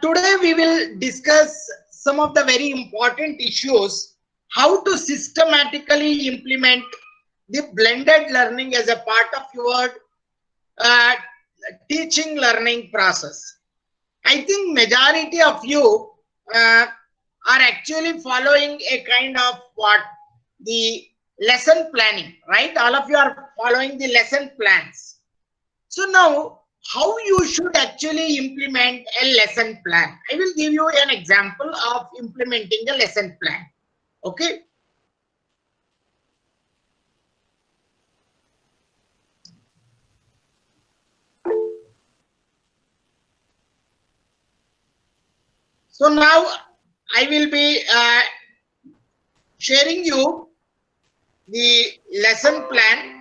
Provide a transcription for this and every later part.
Today we will discuss some of the very important issues, how to systematically implement the blended learning as a part of your uh, teaching learning process. I think majority of you are actually following a kind of the lesson planning, right? All of you are following the lesson plans. So now, how you should actually implement a lesson plan? I will give you an example of implementing a lesson plan. Okay. So now I will be sharing you the lesson plan.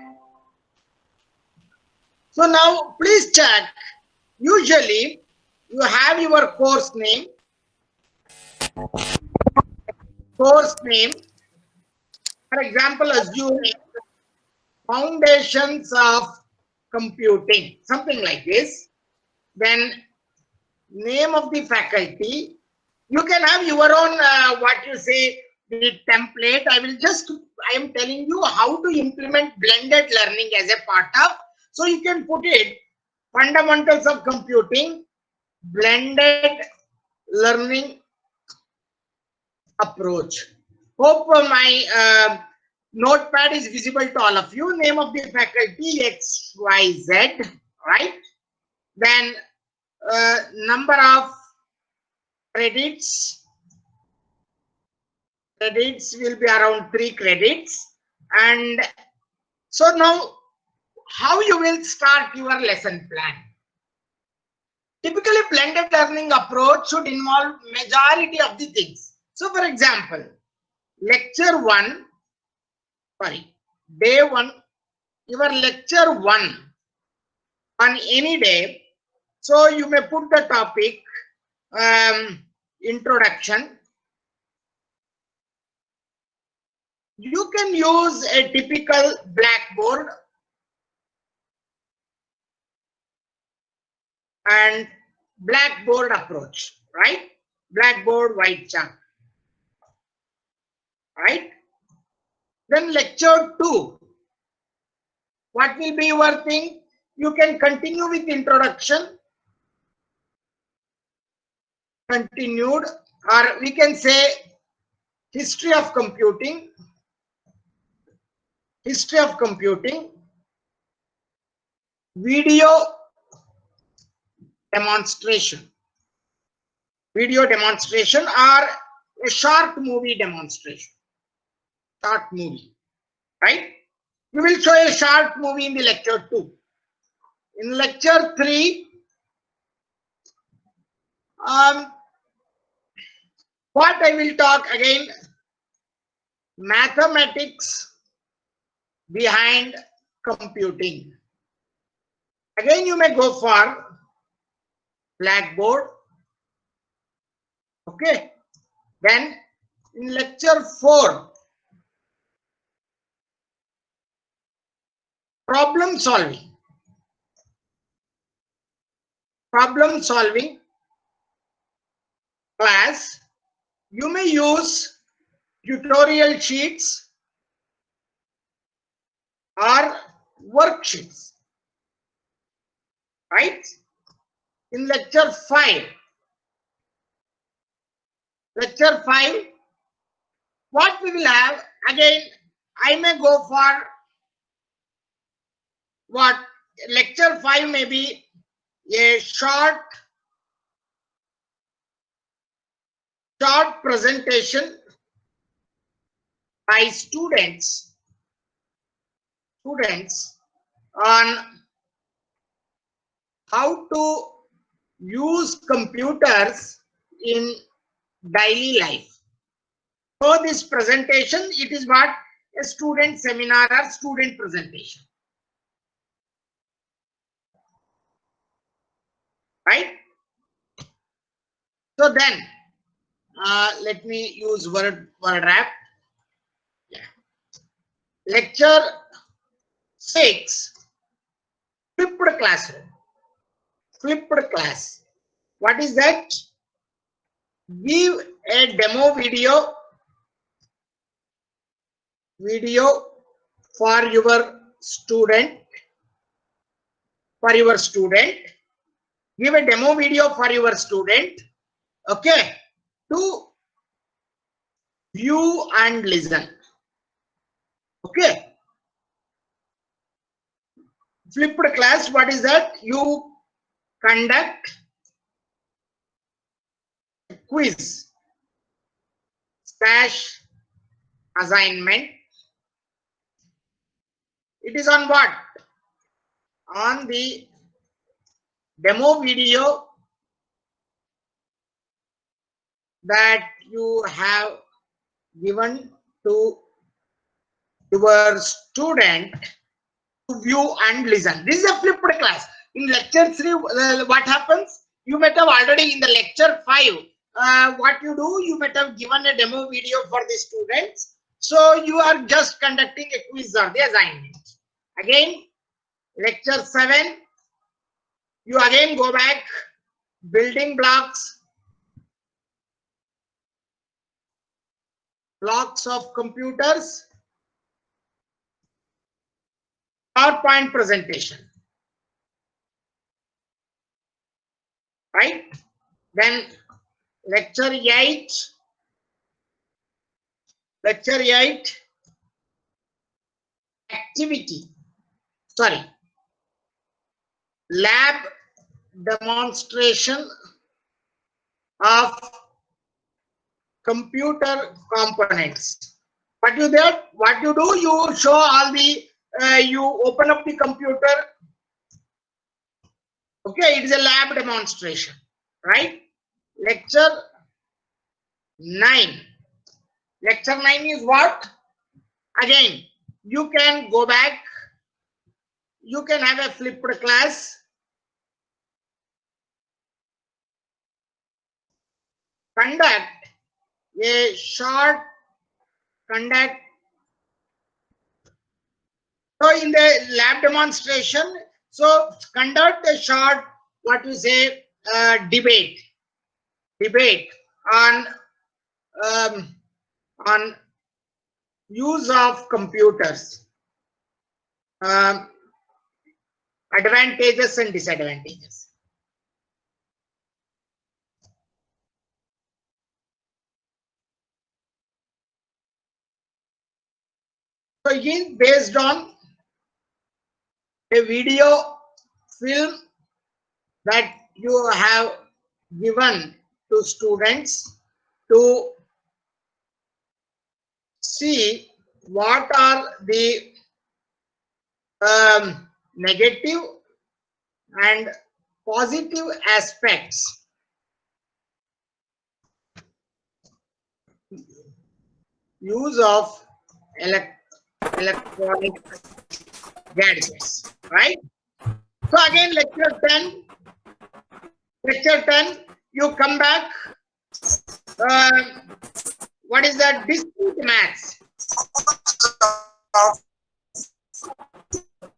So now please check. Usually you have your course name. For example, assume foundations of computing, something like this. Then name of the faculty. You can have your own what you say, the template. I am telling you how to implement blended learning as a part of. So you can put it fundamentals of computing, blended learning approach. Hope my notepad is visible to all of you. Name of the faculty XYZ, right? Then number of credits will be around 3 credits. And so now how you will start your lesson plan? Typically blended learning approach should involve majority of the things. So for example, day 1, your lecture 1 on any day. So you may put the topic introduction. You can use a typical Blackboard and Blackboard approach, right? Blackboard, white chalk, right? Then lecture 2. What will be your thing? You can continue with introduction, continued, or we can say history of computing, video demonstration, or a short movie demonstration, right? We will show a short movie in the lecture 2. In lecture 3, what I will talk again, mathematics behind computing. Again, you may go for Blackboard. Okay. Then in lecture 4, problem solving class. You may use tutorial sheets or worksheets, right? In lecture 5, what we will have, again, I may go for what? Lecture 5 may be a short presentation by students on how to use computers in daily life. So this presentation, it is what? A student seminar or student presentation, right? So then let me use word wrap. Yeah. Lecture 6, flipped class. What is that? give a demo video for your student. Give a demo video for your student, okay, to view and listen. Okay. Flipped class, what is that? You conduct a quiz / assignment. It is on what? On the demo video that you have given to your student to view and listen. This is a flipped class. In lecture 3, what happens? You might have already in the lecture 5, what you do, you might have given a demo video for the students. So you are just conducting a quiz or the assignment. Again, lecture 7, you again go back, building blocks of computers, PowerPoint presentation, right? Then lecture 8, lab demonstration of computer components. What you do, you show all the, you open up the computer. Okay, it is a lab demonstration, right? Lecture 9. Lecture 9 is what? Again, you can go back. You can have a flipped class. Conduct a short So in the lab demonstration, so conduct a short, what you say, debate on use of computers, advantages and disadvantages. So again, based on a video film that you have given to students to see what are the negative and positive aspects use of electronic gadgets, right? So again, lecture 10, you come back. What is that? Discrete maths.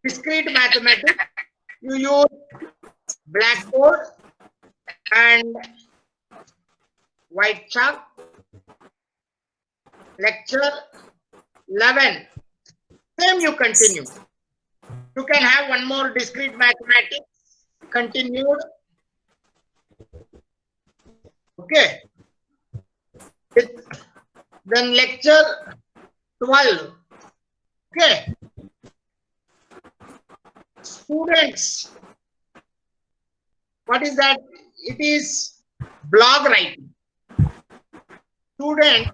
Discrete mathematics. You use blackboard and white chalk. Lecture 11. Same you continue. You can have one more discrete mathematics continued. Okay. Then lecture 12. Okay. Students. What is that? It is blog writing. Student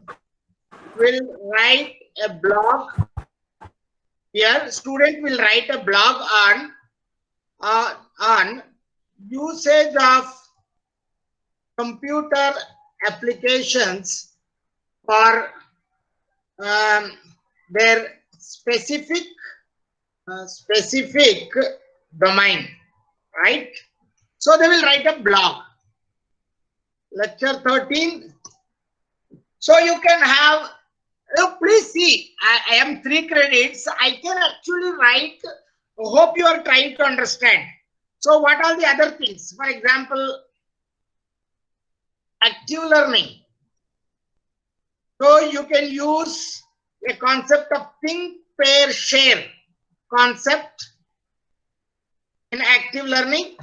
will write a blog. Here, student will write a blog on usage of computer applications for their specific domain, right? So they will write a blog. Lecture 13. So you can have, please see, I am 3 credits. I can actually write, hope you are trying to understand. So what are the other things? For example, active learning. So you can use a concept of think, pair, share concept in active learning.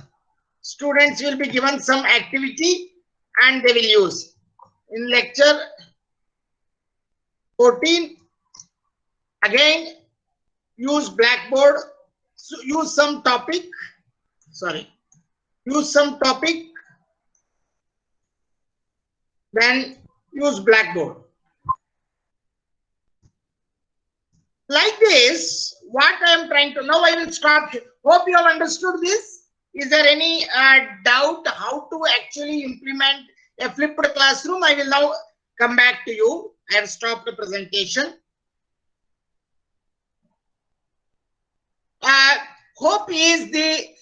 Students will be given some activity and they will use. In lecture 14, again, use Blackboard, so use some topic, then use Blackboard. Like this, what I am trying to, now I will stop. Hope you have understood this. Is there any doubt how to actually implement a flipped classroom? I will now come back to you. I have stopped the presentation. Hope is the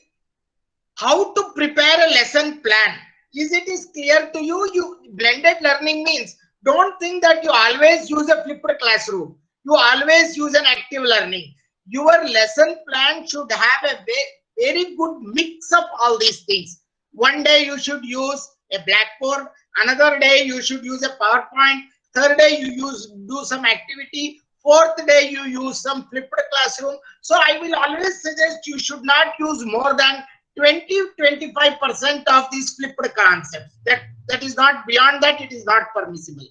how to prepare a lesson plan. It is clear to you? Blended learning means don't think that you always use a flipped classroom. You always use an active learning. Your lesson plan should have a very good mix of all these things. One day you should use a Blackboard. Another day you should use a PowerPoint. Third day you do some activity. Fourth day you use some flipped classroom. So I will always suggest you should not use more than 20-25% of these flipped concepts. That is not, beyond that it is not permissible.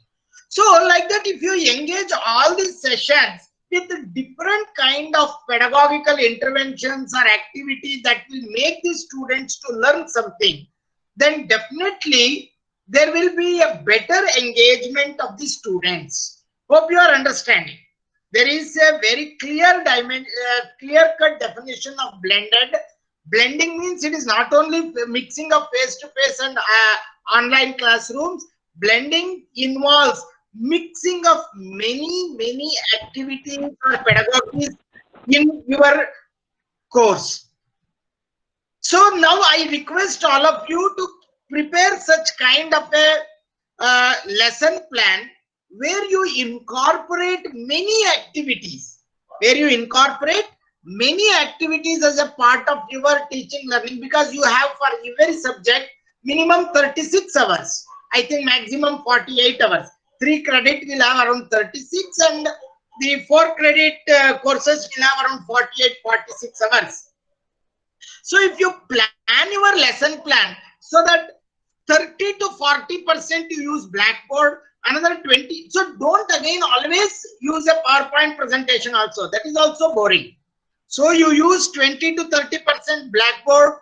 So like that, if you engage all these sessions with different kind of pedagogical interventions or activities that will make the students to learn something, then definitely there will be a better engagement of the students. Hope you are understanding. There is a very clear-cut definition of blended. Blending means it is not only mixing of face-to-face and online classrooms. Blending involves mixing of many activities or pedagogies in your course. So now I request all of you to prepare such kind of a lesson plan where you incorporate many activities, as a part of your teaching learning, because you have for every subject minimum 36 hours. I think maximum 48 hours. 3 credit will have around 36 and the 4 credit courses will have around 48-46 hours. So if you plan your lesson plan so that 30 to 40% you use Blackboard, another 20. So don't again always use a PowerPoint presentation also. That is also boring. So you use 20 to 30% Blackboard,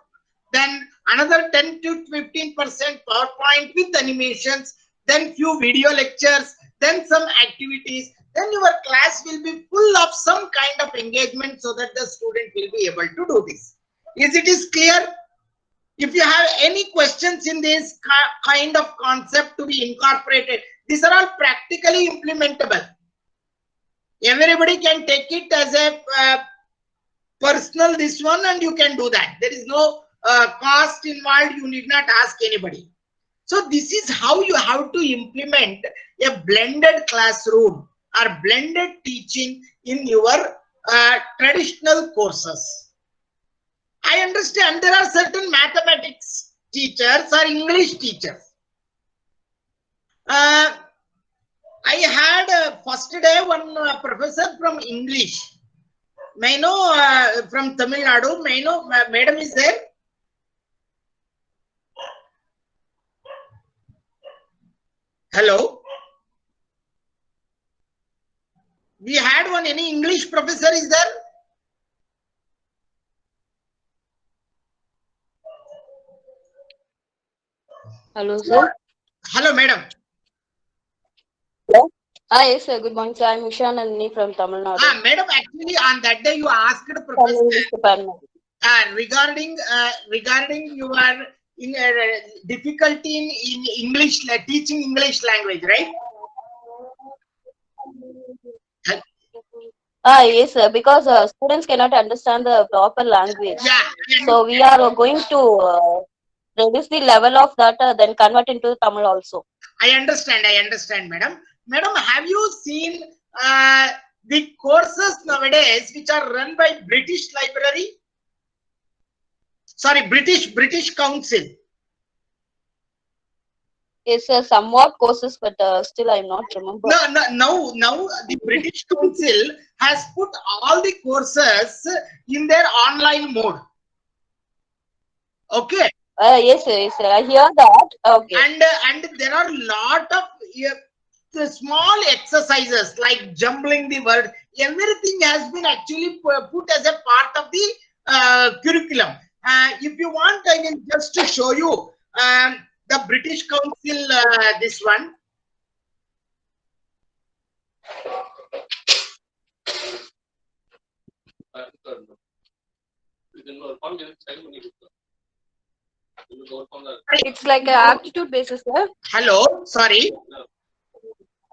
then another 10 to 15% PowerPoint with animations, then few video lectures, then some activities. Then your class will be full of some kind of engagement so that the student will be able to do this. It is clear? If you have any questions in this kind of concept to be incorporated, these are all practically implementable. Everybody can take it as a personal this one and you can do that. There is no cost involved. You need not ask anybody. So this is how you have to implement a blended classroom or blended teaching in your traditional courses. I understand there are certain mathematics teachers or English teachers. I had first day one professor from English. May I know from Tamil Nadu? May I know madam is there? Hello. We had one. Any English professor is there? Hello, sir. Hello, madam. Hi, sir. Good morning, sir. I'm Usha Nandini from Tamil Nadu. Madam, actually on that day you asked the professor regarding your difficulty in English, teaching English language, right? Yes, sir. Because students cannot understand the proper language. Yeah. So we are going to reduce the level of that, then convert into Tamil also. I understand, madam. Madam, have you seen the courses nowadays which are run by British Library? Sorry, British Council. Yes, sir. Somewhat courses, but still I'm not remember. Now the British Council has put all the courses in their online mode. Okay. Yes, sir. Yes, sir. I hear that. Okay. And there are lot of the small exercises like jumbling the word. Everything has been actually put as a part of the curriculum. If you want, I will just to show you the British Council, this one. It's like an aptitude basis, sir. Hello, sorry.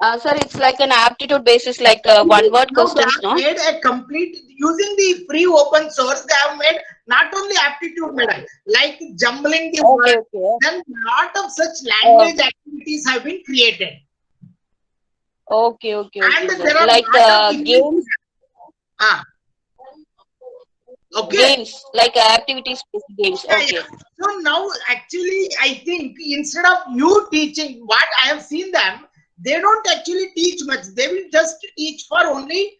Sir, it's like an aptitude basis, like one word No, they questions, have no? made a complete, using the free open source, they have made not only aptitude, madam, like jumbling the Okay, word, okay. then lot of such language activities have been created. Okay, okay, okay, And sir. there are Like lot of English. games, Okay. games, like activities based games. Yeah, Okay. yeah. So now actually I think instead of you teaching, what I have seen them, they don't actually teach much. They will just teach for only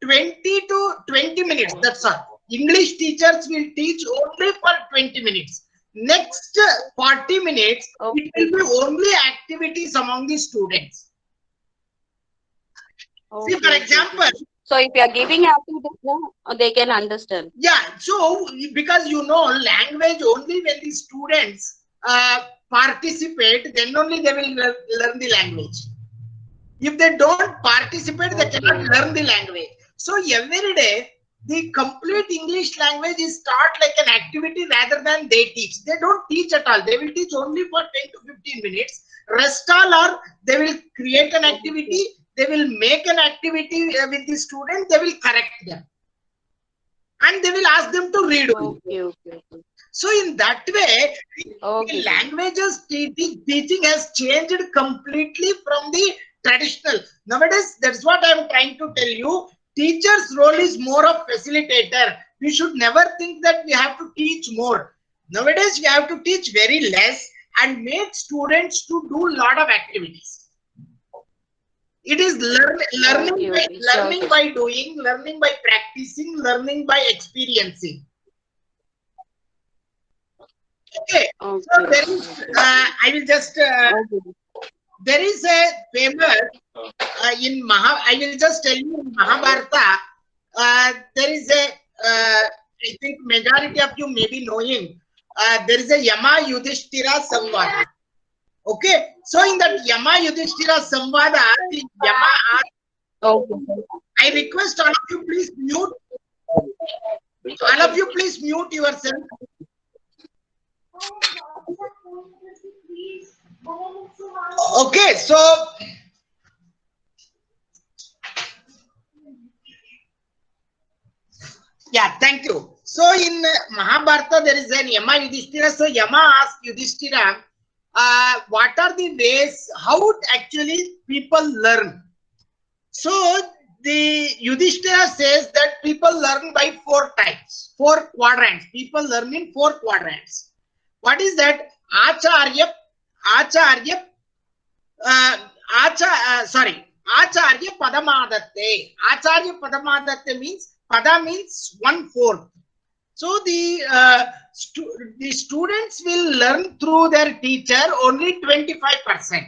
20 to 20 minutes. That's all. English teachers will teach only for 20 minutes. Next 40 minutes, Okay. it will be only activities among the students. See, for example, So if you are giving activities, no, they can understand. yeah, so because you know language, only when the students participate, then only they will learn the language. If they don't participate, they cannot learn the language. So every day, the complete English language is taught like an activity rather than they teach. They don't teach at all. They will teach only for 10 to 15 minutes. Rest all are, they will create an activity, they will make an activity with the student, they will correct them. And they will ask them to read. Okay. So in that way, the languages teaching has changed completely from the traditional. Nowadays, that's what I'm trying to tell you. Teacher's role is more of facilitator. We should never think that we have to teach more. Nowadays, we have to teach very less and make students to do a lot of activities. It is learning by doing, learning by practicing, learning by experiencing. Okay. So there is, I will just, there is a famous in I will just tell you in Mahabharata, there is a, I think majority of you may be knowing, there is a Yama Yudhishthira Samvada. Okay, so in that Yama Yudhishthira Samvada, the Yama asked, I request all of you please mute. All of you please mute yourself. Okay, so yeah, thank you. So in Mahabharata, there is an Yama Yudhishthira. So Yama asked Yudhishthira, what are the ways how actually people learn? So the Yudhishthira says that people learn by 4 types, 4 quadrants. People learn in 4 quadrants. What is that? Acharya Padamadatte. Acharya Padamadatte means, Pada means 1/4. So the students will learn through their teacher only 25%.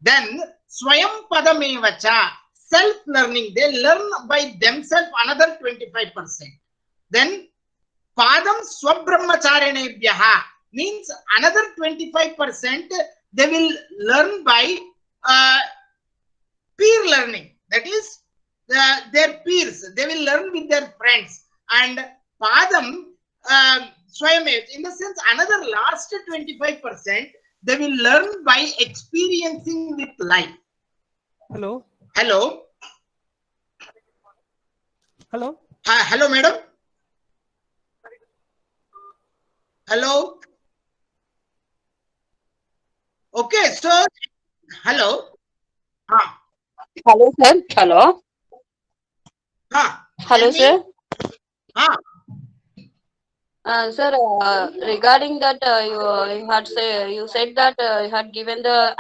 Then Swayam Padamevacha, self-learning, they learn by themselves another 25%. Then Padam Swabrahmacharinebhyaha means another 25% they will learn by peer learning. That is their peers. They will learn with their friends. And Padam Swayamev, in the sense another last 25% they will learn by experiencing with life. Hello. Hello. Hello. Hello, madam. Hello. Okay, so hello. Hello, sir. Hello. Hello, sir. Sir, regarding that, you said that you had given the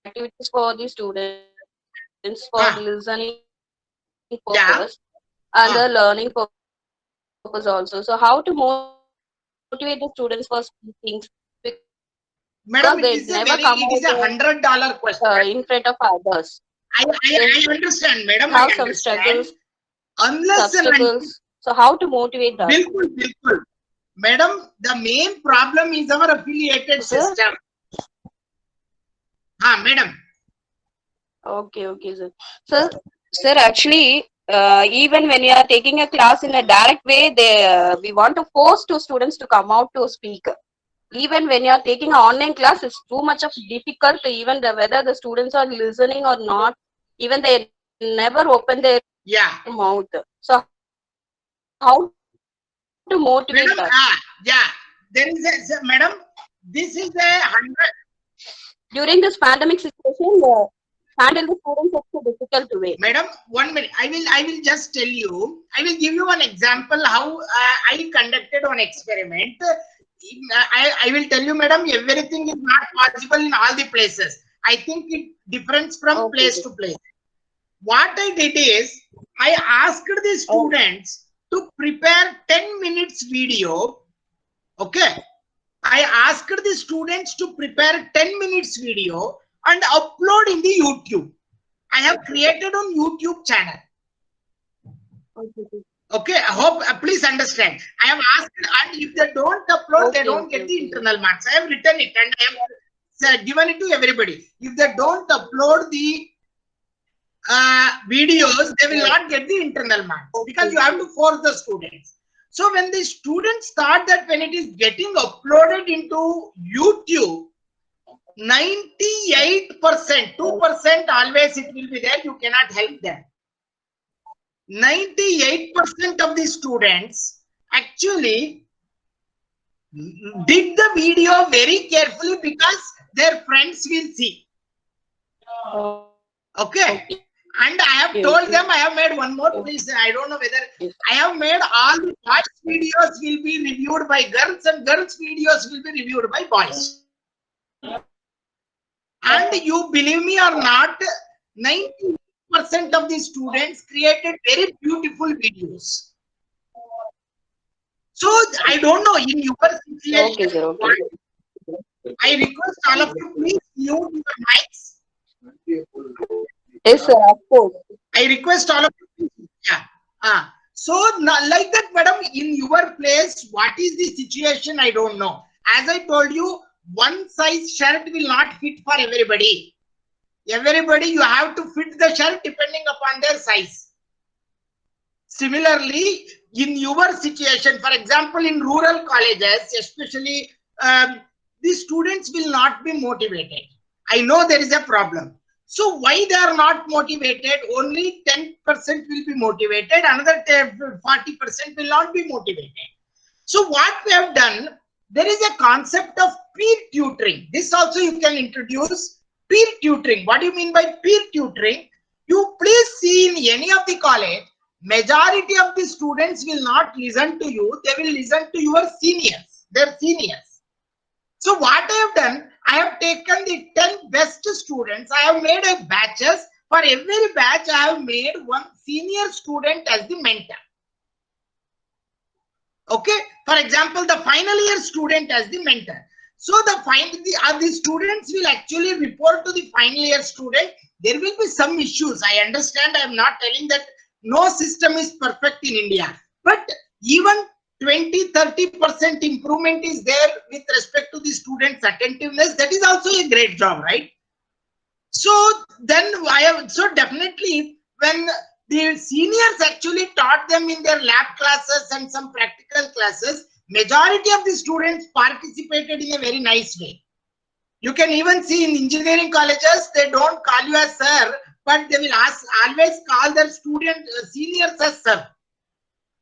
activities for the students for listening Ah, purpose and the learning yeah. purpose also. So, Ah, how to motivate the students for speaking? Because they never come out madam, it is a very, it is a $100 in front of question. others. They I understand, madam. have I some understand. struggles, Unless and until, obstacles. So, how to motivate that? bilkul, bilkul. Madam, the main problem is our affiliated Sir? system. Ah, madam. Okay, sir. Sir, actually, even when you are taking a class in a direct way, we want to force two students to come out to speak. Even when you are taking an online class, it's too much of difficult. Even whether the students are listening or not, even they never open their Yeah. mouth. So, how to motivate that? Madam, yeah. There is a, madam, this is a 100. During this pandemic situation, handle the students in a difficult way. Madam, 1 minute. I will just tell you. I will give you one example how I conducted one experiment. I will tell you, madam. Everything is not possible in all the places. I think it differs from Okay. place to place. What I did is I asked the students to prepare 10 minutes video. Okay. I asked the students to prepare 10 minutes video and upload in the YouTube. I have created on YouTube channel. Okay, I hope, please understand. I have asked, and if they don't upload, they don't get the internal marks. I have written it and I have given it to everybody. If they don't upload the videos, they will not get the internal marks because you have to force the students. So when the students start that when it is getting uploaded into YouTube, 98%, 2% always it will be there. You cannot help them. 98% of the students actually did the video very carefully because their friends will see. Okay. And I have told them, I have made one more, please. I don't know whether I have made all the boys' videos will be reviewed by girls and girls' videos will be reviewed by boys. And you believe me or not, 90% of the students created very beautiful videos. So I don't know in your situation. Okay, sir. Okay. I request all of you please mute your mics. Yes, sir. Of course. I request all of you. Yeah. So like that, madam, in your place, what is the situation? I don't know. As I told you, one size shirt will not fit for everybody. Everybody, you have to fit the shirt depending upon their size. Similarly, in your situation, for example, in rural colleges, especially, the students will not be motivated. I know there is a problem. So why they are not motivated? Only 10% will be motivated. Another 40% will not be motivated. So what we have done, there is a concept of peer tutoring. This also you can introduce peer tutoring. What do you mean by peer tutoring? You please see in any of the college, majority of the students will not listen to you. They will listen to your seniors, their seniors. So what I have done, I have taken the 10 best students. I have made a batches. For every batch, I have made one senior student as the mentor. Okay. For example, the final year student as the mentor. So the students will actually report to the final year student. There will be some issues. I understand. I am not telling that no system is perfect in India. But even 20-30% improvement is there with respect to the students' attentiveness. That is also a great job, right? So then so definitely when the seniors actually taught them in their lab classes and some practical classes, majority of the students participated in a very nice way. You can even see in engineering colleges, they don't call you as sir, but they will always call their seniors as sir.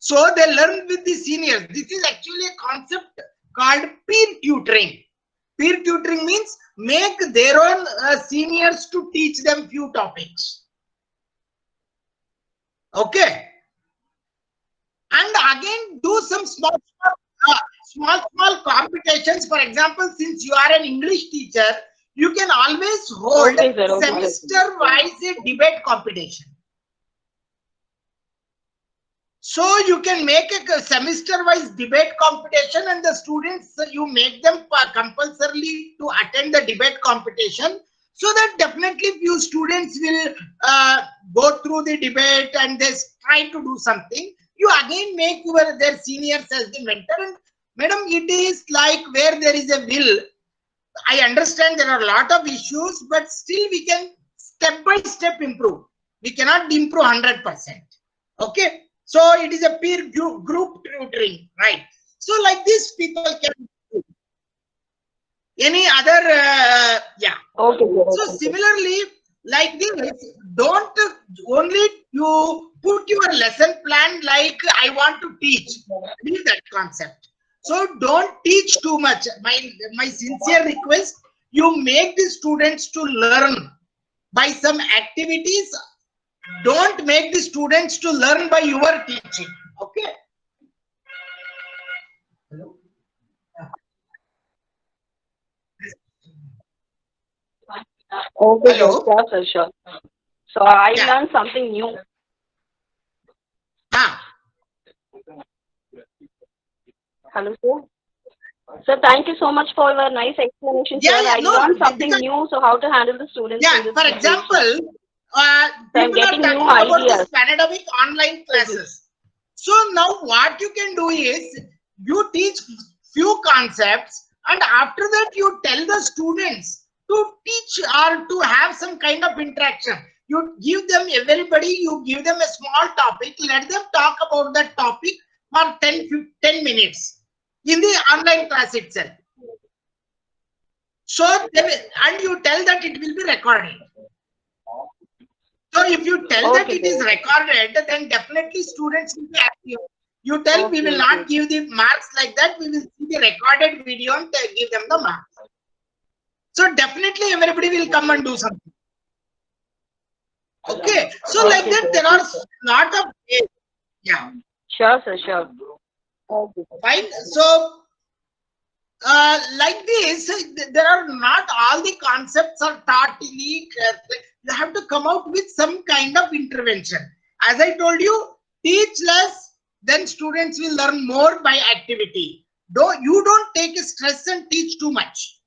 So they learn with the seniors. This is actually a concept called peer tutoring. Peer tutoring means make their own seniors to teach them few topics. Okay. And again, do some small small competitions. For example, since you are an English teacher, you can always hold Okay, sir. Okay, sir. semester-wise a debate competition. So you can make a semester-wise debate competition, and the students, you make them compulsorily to attend the debate competition, so that definitely few students will go through the debate and they try to do something. You again make their seniors as the mentor. And madam, it is like where there is a will. I understand there are a lot of issues, but still we can step by step improve. We cannot improve 100%. Okay. So it is a peer group tutoring, right? So like this, people can do. Any other, yeah. Okay, sir. So similarly, like this, don't only you put your lesson plan like I want to teach. Leave that concept. So don't teach too much. My sincere request, you make the students to learn by some activities. Don't make the students to learn by your teaching. Okay. Hello? Okay, Hello? sir. Sure, sir. Sure. So I Yeah. learned something new. Hello, sir. Sir, thank you so much for your nice explanation, Yeah, sir. yeah, I no, learned something because, new. So how to handle the students in yeah, this for situation? example, I'm people are getting new talking about this ideas. pandemic online classes. So now what you can do is you teach few concepts, and after that you tell the students to teach or to have some kind of interaction. You give them everybody, you give them a small topic, let them talk about that topic for 10 minutes in the online class itself. So, and you tell that it will be recorded. So if you tell that Okay, it is sir. recorded, then definitely students will be active. You tell we Okay, will okay. not give the marks like that. We will see the recorded video and give them the marks. So definitely everybody will come and do something. Okay. So like Okay, that, sir. there are lot of ways. Yeah. Sure, sir. Sure. Okay, sir. Fine. So like this, there are not all the concepts are taught in the. You have to come out with some kind of intervention. As I told you, teach less, then students will learn more by activity. You don't take a stress and teach too much.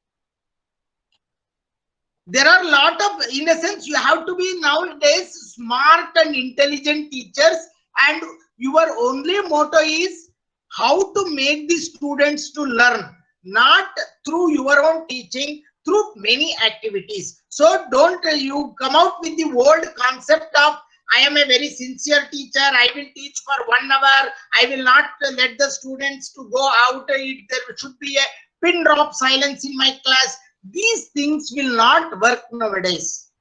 There are a lot of, in a sense, you have to be nowadays smart and intelligent teachers, and your only motto is how to make the students to learn, not through your own teaching, through many activities. So don't you come out with the old concept of I am a very sincere teacher, I will teach for 1 hour, I will not let the students to go out, there should be a pin drop silence in my class. These things will not work nowadays.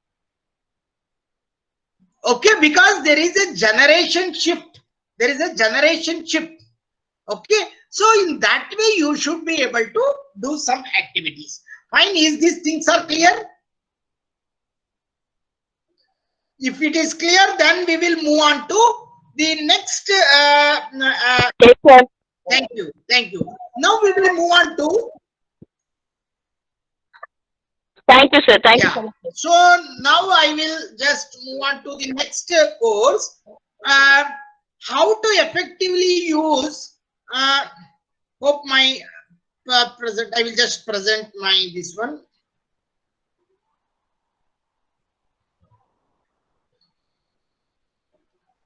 Okay, because there is a generation shift. There is a generation shift. Okay, so in that way you should be able to do some activities. Fine, is these things are clear? If it is clear, then we will move on to the next. Yes, sir. Thank you, thank you. Now we will move on to. Thank you, sir. Thank you so Yeah. much. So now I will just move on to the next course. How to effectively use. Hope my present. I will just present my this one.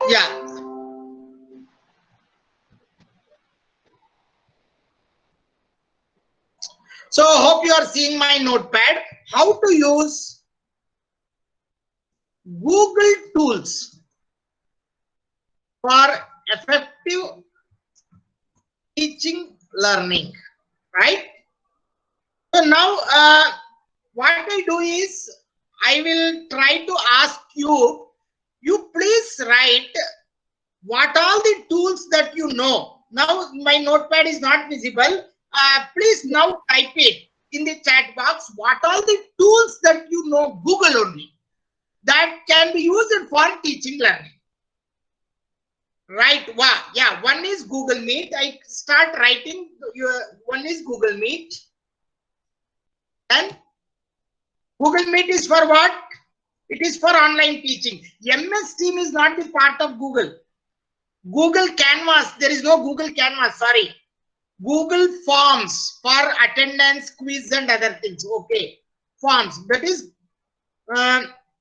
Yeah. So hope you are seeing my notepad. How to use Google tools for effective teaching learning, right? So now what I do is I will try to ask you, you please write what all the tools that you know. Now my notepad is not visible. Please now type it in the chat box. What all the tools that you know, Google only, that can be used for teaching learning. Right. Wow. Yeah. One is Google Meet. I start writing. One is Google Meet. And Google Meet is for what? It is for online teaching. MS Team is not the part of Google. Google Canvas. There is no Google Canvas. Sorry. Google Forms for attendance, quiz, and other things. Okay. Forms. That is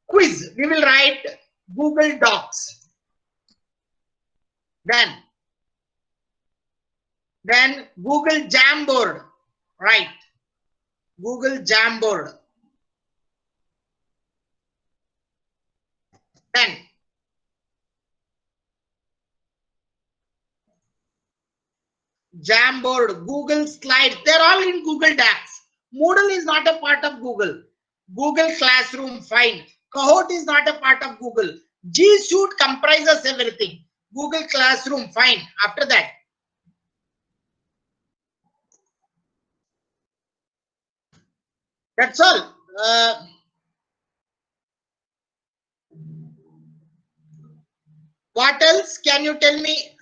quiz. We will write Google Docs. Then Google Jamboard, right? Google Jamboard. Then Jamboard, Google Slides, they're all in Google Docs. Moodle is not a part of Google. Google Classroom, fine. Kahoot is not a part of Google. G Suite comprises everything. Google Classroom, fine. After that, that's all. What else? Can you tell me?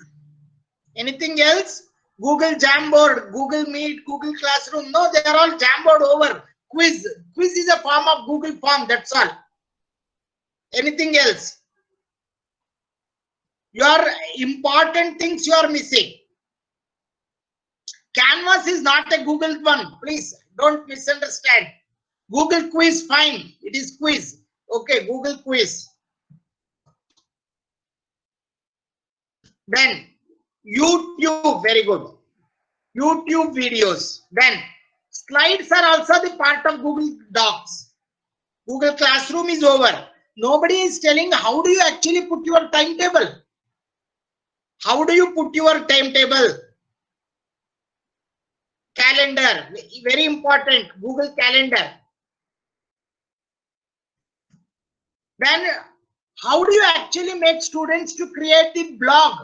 Anything else? Google Jamboard, Google Meet, Google Classroom. No, they are all Jamboard over. Quiz. Quiz is a form of Google form. That's all. Anything else? Your important things you are missing. Canvas is not a Google one. Please don't misunderstand. Google Quiz, fine. It is quiz. Okay, Google Quiz. Then YouTube, very good. YouTube videos. Then slides are also the part of Google Docs. Google Classroom is over. Nobody is telling how do you actually put your timetable. How do you put your timetable? Calendar, very important. Google Calendar. Then how do you actually make students to create the blog?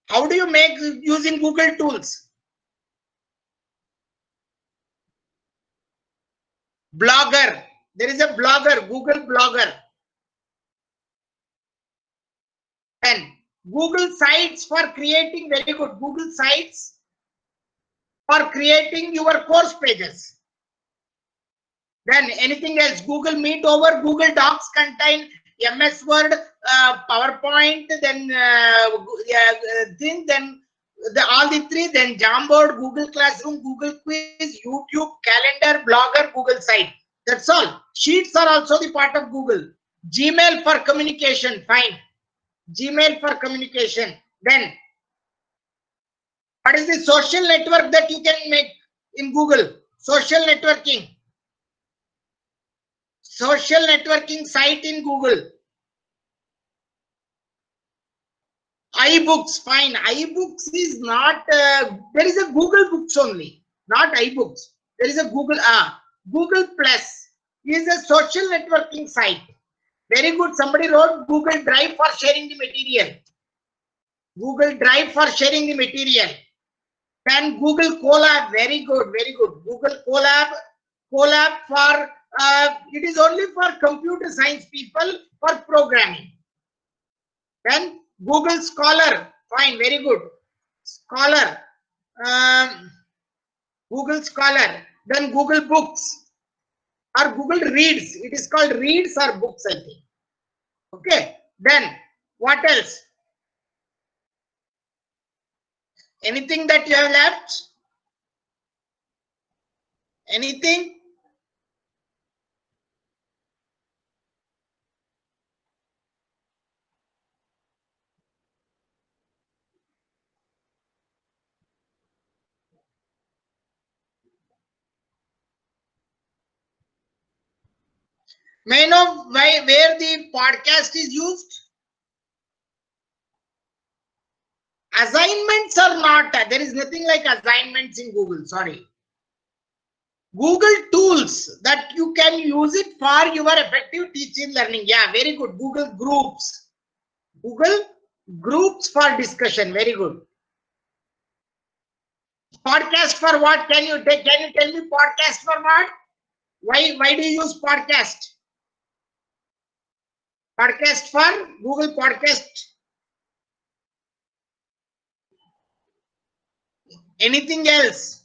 How do you make using Google tools? Blogger. There is a blogger, Google Blogger. And Google Sites for creating, very good, Google Sites for creating your course pages. Then anything else? Google Meet over. Google Docs contain MS Word, PowerPoint, then all the three, then Jamboard, Google Classroom, Google Quiz, YouTube, Calendar, Blogger, Google Site. That's all. Sheets are also the part of Google. Gmail for communication, fine. Gmail for communication. Then what is the social network that you can make in Google? Social networking. Social networking site in Google. iBooks, fine. iBooks is not, there is a Google Books only, not iBooks. There is a Google, Google Plus is a social networking site. Very good. Somebody wrote Google Drive for sharing the material. Google Drive for sharing the material. Then Google Colab, very good, very good. Google Colab for, it is only for computer science people for programming. Then Google Scholar, fine, very good. Scholar, Google Scholar. Then Google Books or Google Reads. It is called Reads or Books, I think. Okay. Then what else? Anything that you have left? Anything? May I know where the podcast is used? Assignments are not, there is nothing like assignments in Google, sorry. Google Tools that you can use it for your effective teaching learning. Yeah, very good. Google Groups. Google Groups for discussion. Very good. Podcast for what? Can you tell me podcast for what? Why do you use podcast? Podcast for Google Podcast. Anything else?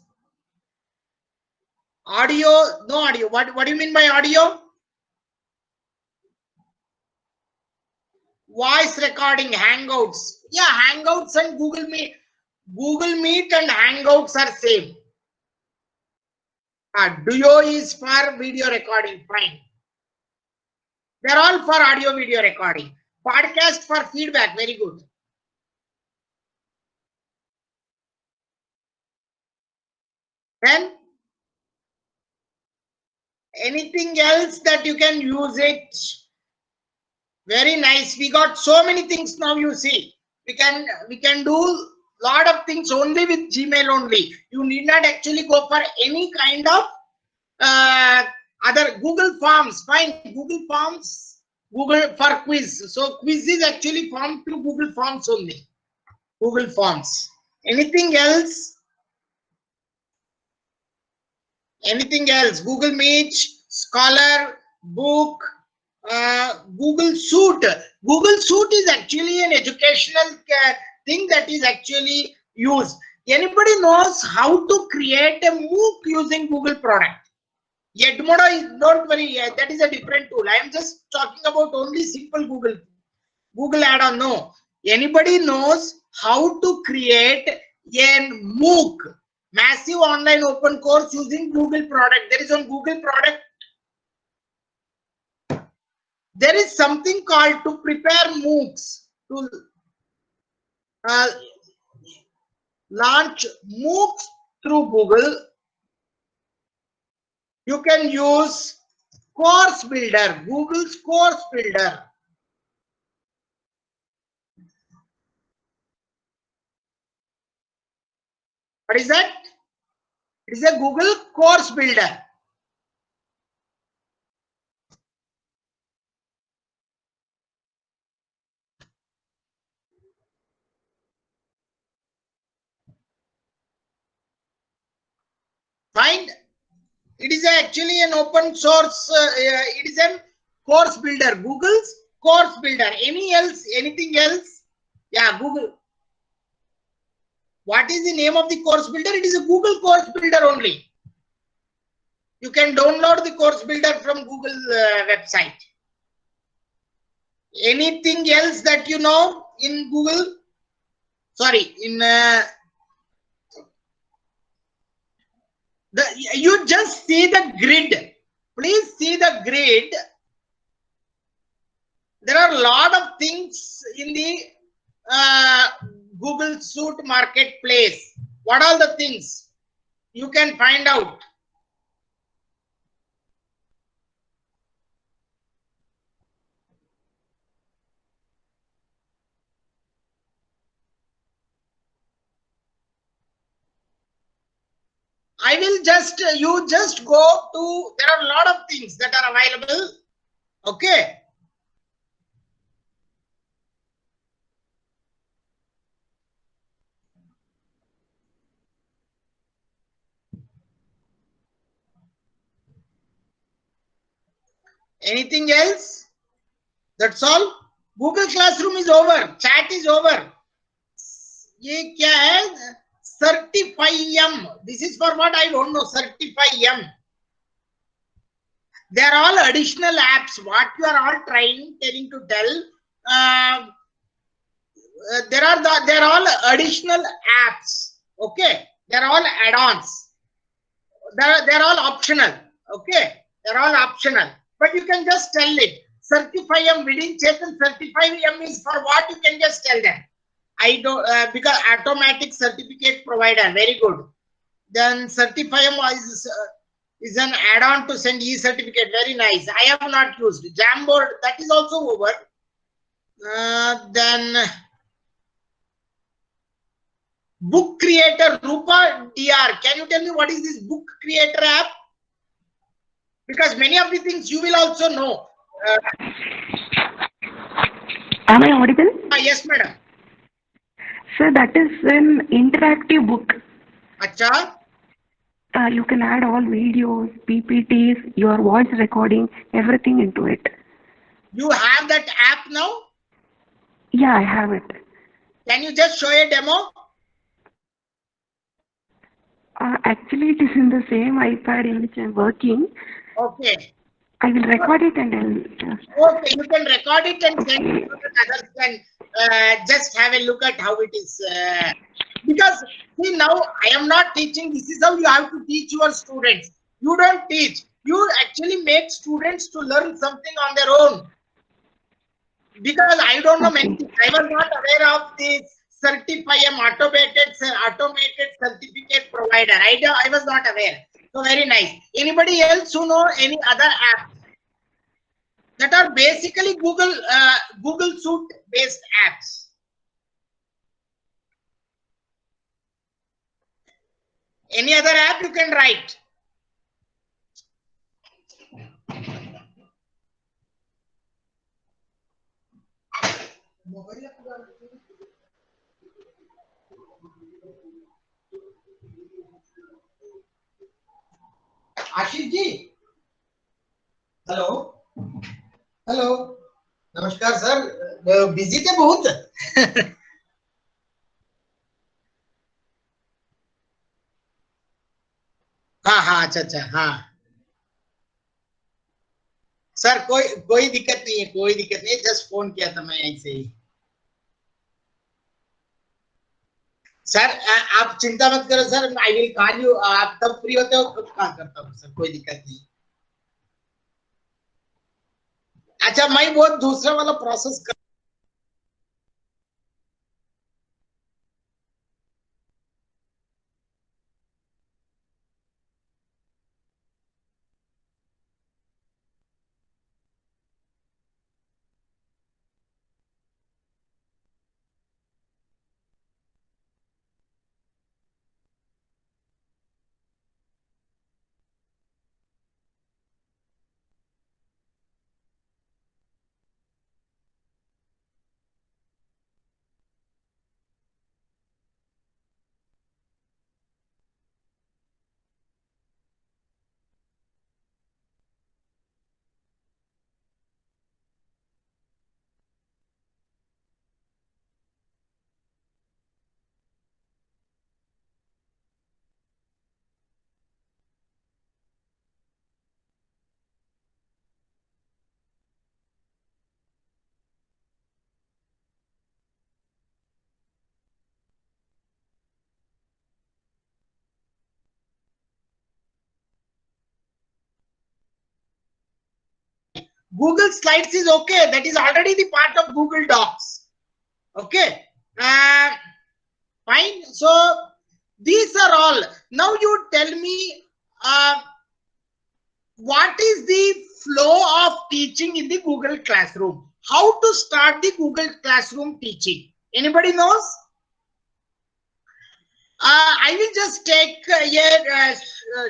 Audio, no audio. What do you mean by audio? Voice recording, Hangouts. Yeah, Hangouts and Google Meet. Google Meet and Hangouts are same. Duo is for video recording, fine. They're all for audio video recording. Podcast for feedback, very good. Then anything else that you can use it? Very nice. We got so many things now, you see. We can do lot of things only with Gmail only. You need not actually go for any kind of other Google Forms. Fine, Google Forms, Google for quiz. So quiz is actually formed through Google Forms only. Google Forms. Anything else? Anything else? Google Meet, Scholar, Book, Google Suite. Google Suite is actually an educational thing that is actually used. Anybody knows how to create a MOOC using Google product? Edmodo is, don't worry, that is a different tool. I am just talking about only simple Google add-on. No, anybody knows how to create a MOOC, massive online open course using Google product? There is on Google product. There is something called to prepare MOOCs, to launch MOOCs through Google. You can use Course Builder, Google's Course Builder. What is that? It is a Google Course Builder. Fine. It is actually an open source. It is a course builder. Google's course builder. Anything else? Yeah, Google. What is the name of the course builder? It is a Google course builder only. You can download the course builder from Google website. Anything else that you know in Google? Sorry, in you just see the grid. Please see the grid. There are a lot of things in the Google Suite marketplace. What are the things? You can find out. I will just, you just go to, there are a lot of things that are available. Okay. Anything else? That's all. Google Classroom is over. Chat is over. ये क्या है? Certify-M. This is for what? I don't know. Certify-M. They are all additional apps. What you are all trying to tell. They're all additional apps. Okay. They're all add-ons. They're all optional. Okay. They're all optional. But you can just tell it. Certify-M within Chetan. Certify-M is for what? You can just tell them. I don't, because automatic certificate provider, very good. Then Certify-M is an add-on to send e-certificate, very nice. I have not used Jamboard, that is also over. Then Book Creator, Rupa DR. Can you tell me what is this Book Creator app? Because many of the things you will also know. Am I audible? Yes, madam. Sir, that is an interactive book. Acha? You can add all videos, PPTs, your voice recording, everything into it. You have that app now? Yeah, I have it. Can you just show a demo? Actually, it is in the same iPad in which I'm working. Okay. I will record it and I'll. Okay, you can record it and send it so that others can just have a look at how it is. Because see, now I am not teaching. This is how you have to teach your students. You don't teach. You actually make students to learn something on their own. Because I don't know many things. I was not aware of this certify automated certificate provider. I was not aware. So very nice. Anybody else who know any other app that are basically Google Suite based apps? Any other app you can write? Ashish ji, hello hello, नमस्कार sir, busy थे बहुत? हाँ हाँ, अच्छा अच्छा, हाँ sir, कोई दिक्कत नहीं है, कोई दिक्कत नहीं है, जस्ट फोन किया था मैं ऐसे ही। सर आप चिंता मत करो sir, I will call you, आप तब फ्री होते हो कब कॉल करता हूँ सर, कोई दिक्कत नहीं। अच्छा, मैं वो दूसरा वाला प्रोसेस कर Google Slides is okay. That is already the part of Google Docs. Okay. Fine. So these are all. Now you tell me what is the flow of teaching in the Google Classroom? How to start the Google Classroom teaching? Anybody knows? I will just take a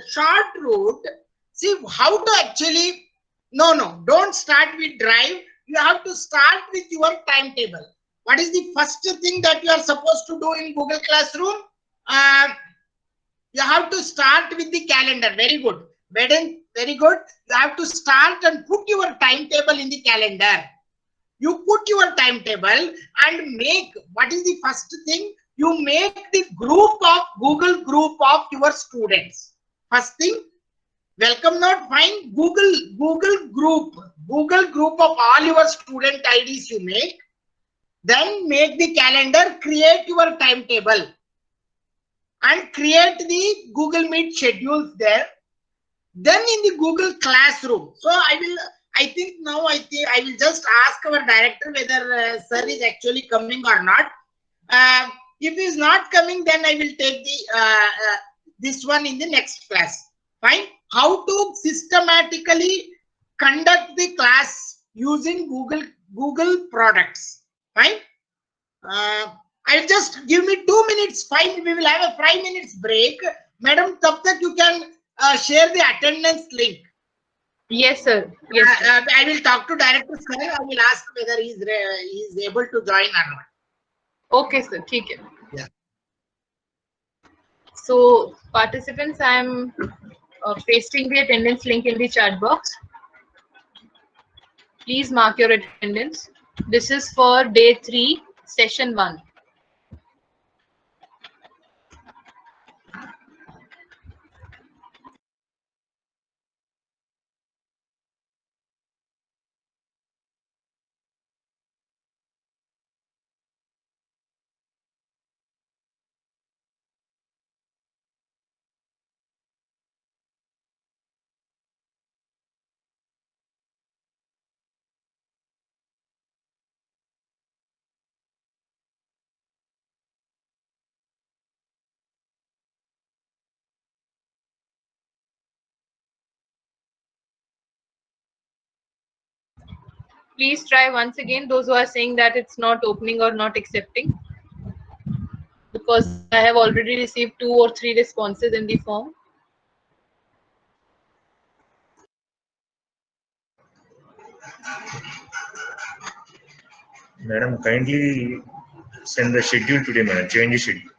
short route. See how to actually. No, don't start with Drive. You have to start with your timetable. What is the first thing that you are supposed to do in Google Classroom? You have to start with the calendar. Very good. Very good. You have to start and put your timetable in the calendar. You put your timetable and make, what is the first thing? You make the Google group of your students. First thing, welcome note, fine, Google group of all your student IDs you make. Then make the calendar, create your timetable and create the Google Meet schedules there. Then in the Google Classroom. So I think I will just ask our director whether sir is actually coming or not. If he is not coming, then I will take the this one in the next class. Fine. How to systematically conduct the class using Google products. Fine. I'll just give me 2 minutes. Fine. We will have a 5 minutes break. Madam, tab tak you can share the attendance link. Yes, sir. Yes, sir. I will talk to director sir. I will ask whether he is able to join or not. Okay, sir. Okay. Yeah. So, participants, I am pasting the attendance link in the chat box. Please mark your attendance. This is for day 3, session 1. please try once again, those who are saying that it's not opening or not accepting, because I have already received 2 or 3 responses in the form. Madam, kindly send the schedule today, madam. Change the schedule.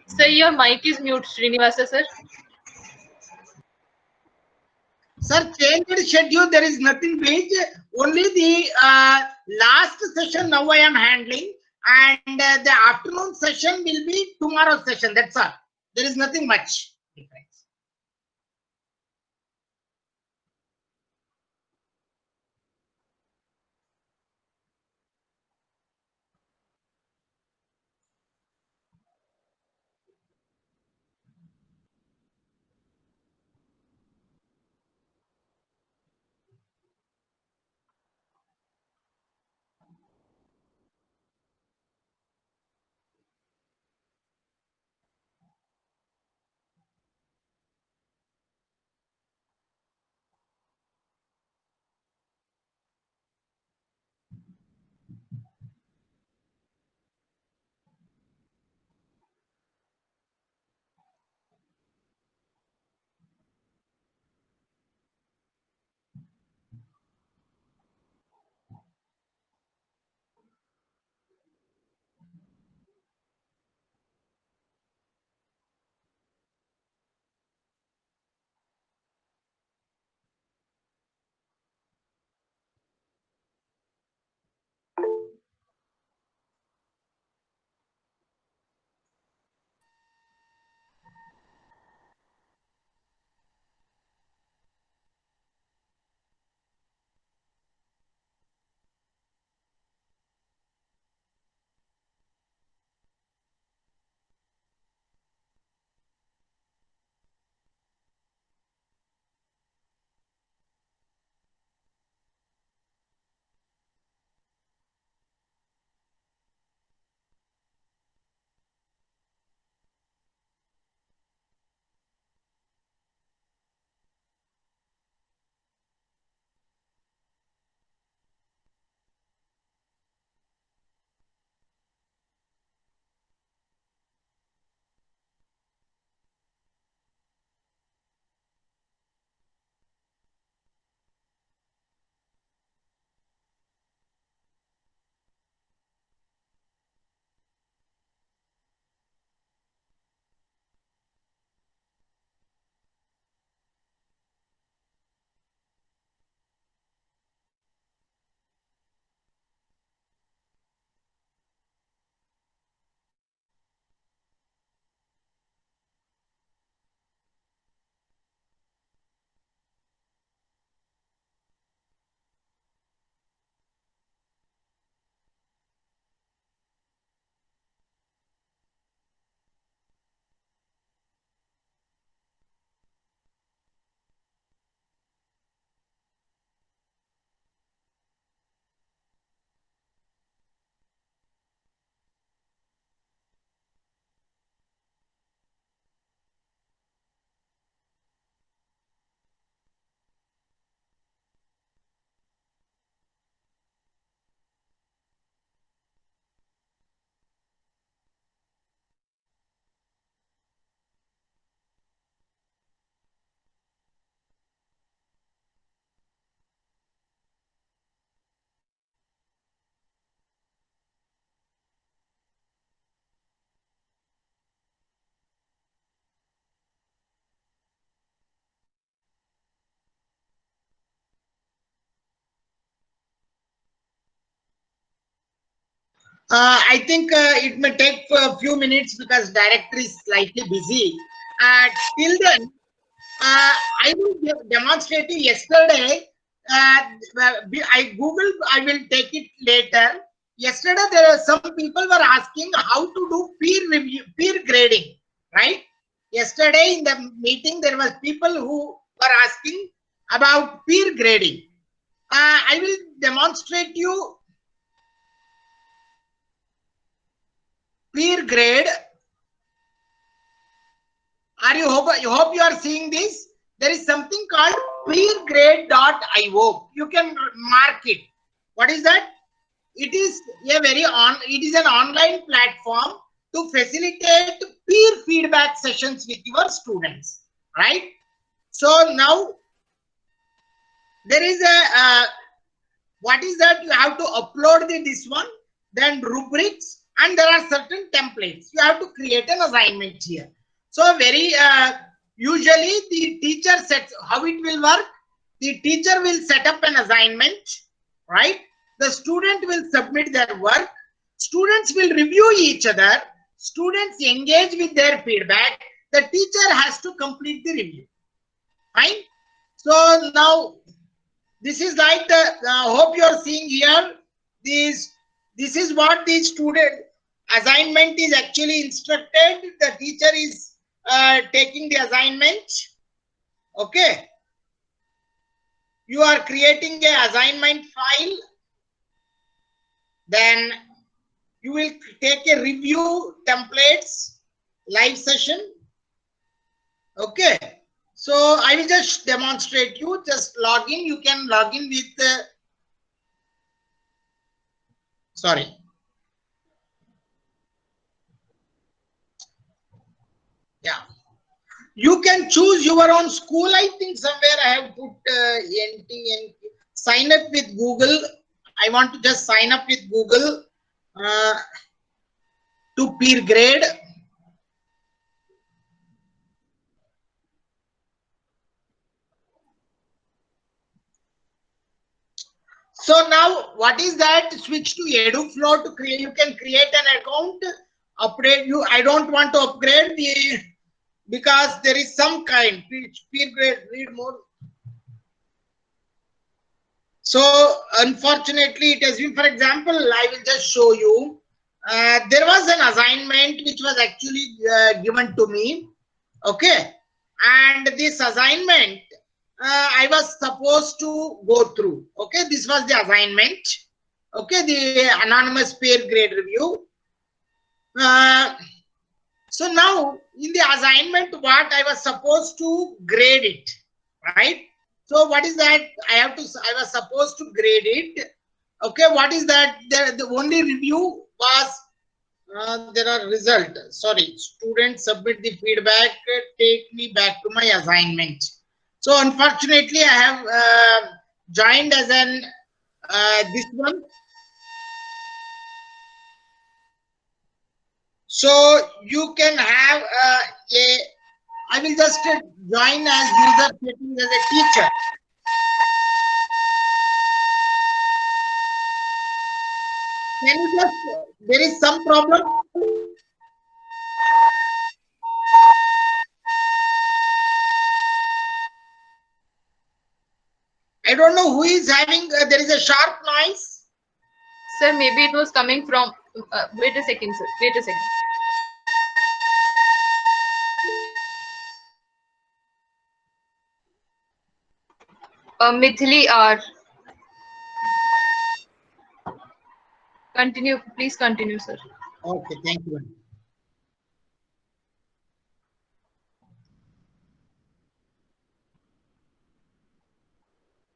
Sir, your mic is mute, Srinivasa sir. Sir, change the schedule. There is nothing big. Only the last session now I am handling, and the afternoon session will be tomorrow's session. That's all. There is nothing much difference. I think it may take a few minutes because director is slightly busy. Till then, I will demonstrate you yesterday. I Googled, I will take it later. Yesterday, there are some people were asking how to do peer review, peer grading, right? Yesterday in the meeting, there was people who were asking about peer grading. I will demonstrate you peer grade. You hope you are seeing this, there is something called peergrade.io. You can mark it. What is that? It is an online platform to facilitate peer feedback sessions with your students, right? So now there is a what is that? You have to upload this one, then rubrics, and there are certain templates. You have to create an assignment here. So very usually the teacher sets how it will work. The teacher will set up an assignment, right? The student will submit their work. Students will review each other. Students engage with their feedback. The teacher has to complete the review. Fine. So now this is like the hope you are seeing here. This is what the student assignment is actually instructed. The teacher is taking the assignment. Okay. You are creating an assignment file. Then you will take a review templates, live session. Okay. So I will just demonstrate you. Just log in. You can log in with sorry. Yeah. You can choose your own school. I think somewhere I have put NT. Sign up with Google. I want to just sign up with Google to peer grade. So now what is that? Switch to EduFlow to create. You can create an account, upgrade you. I don't want to upgrade the because there is some kind peer grade. Read more. So unfortunately, it has been. For example, I will just show you. There was an assignment which was actually given to me. Okay, and this assignment I was supposed to go through. Okay, this was the assignment. Okay, the anonymous peer grade review. So now in the assignment, what I was supposed to grade it, right? So what is that? I was supposed to grade it. Okay, what is that? The only review was there are results. Sorry, students submit the feedback. Take me back to my assignment. So unfortunately, I have joined as an this one. So you can have I will just join as user setting as a teacher. Can you just, there is some problem? I don't know who is having, there is a sharp noise. Sir, maybe it was coming from, wait a second, sir. Wait a second. Mithili R. Continue, please continue, sir. Okay, thank you.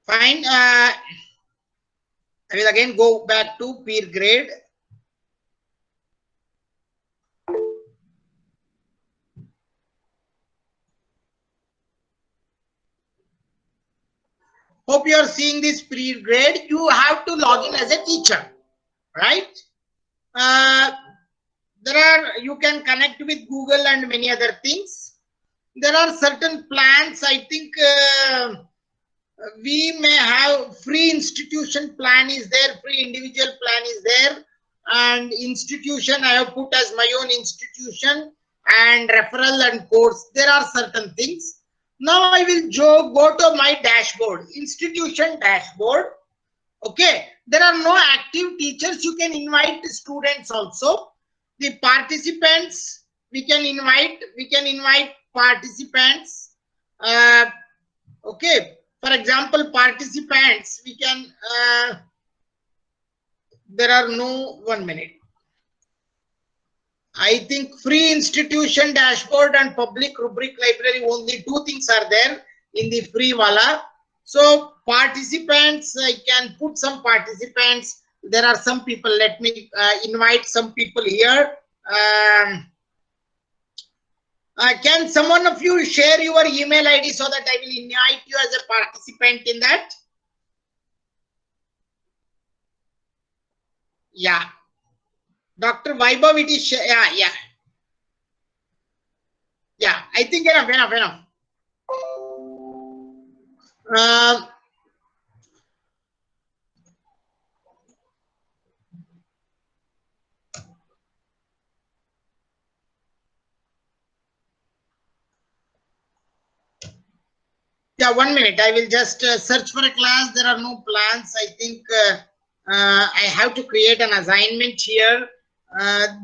Fine. I will again go back to peer grade. Hope you are seeing this peer grade. You have to log in as a teacher, right? You can connect with Google and many other things. There are certain plans. I think we may have free institution plan is there, free individual plan is there, and institution I have put as my own institution, and referral and course. There are certain things. Now I will go to my dashboard, institution dashboard. Okay, there are no active teachers. You can invite students also. The participants we can invite participants. Okay, for example, participants we can. There are no 1 minute. I think free institution dashboard and public rubric library, only two things are there in the free wala. So participants, I can put some participants. There are some people. Let me invite some people here. Can someone of you share your email ID so that I will invite you as a participant in that? Yeah. Dr. Vaibhav, it is, yeah. Yeah, I think enough. Yeah, 1 minute. I will just search for a class. There are no plans. I think I have to create an assignment here.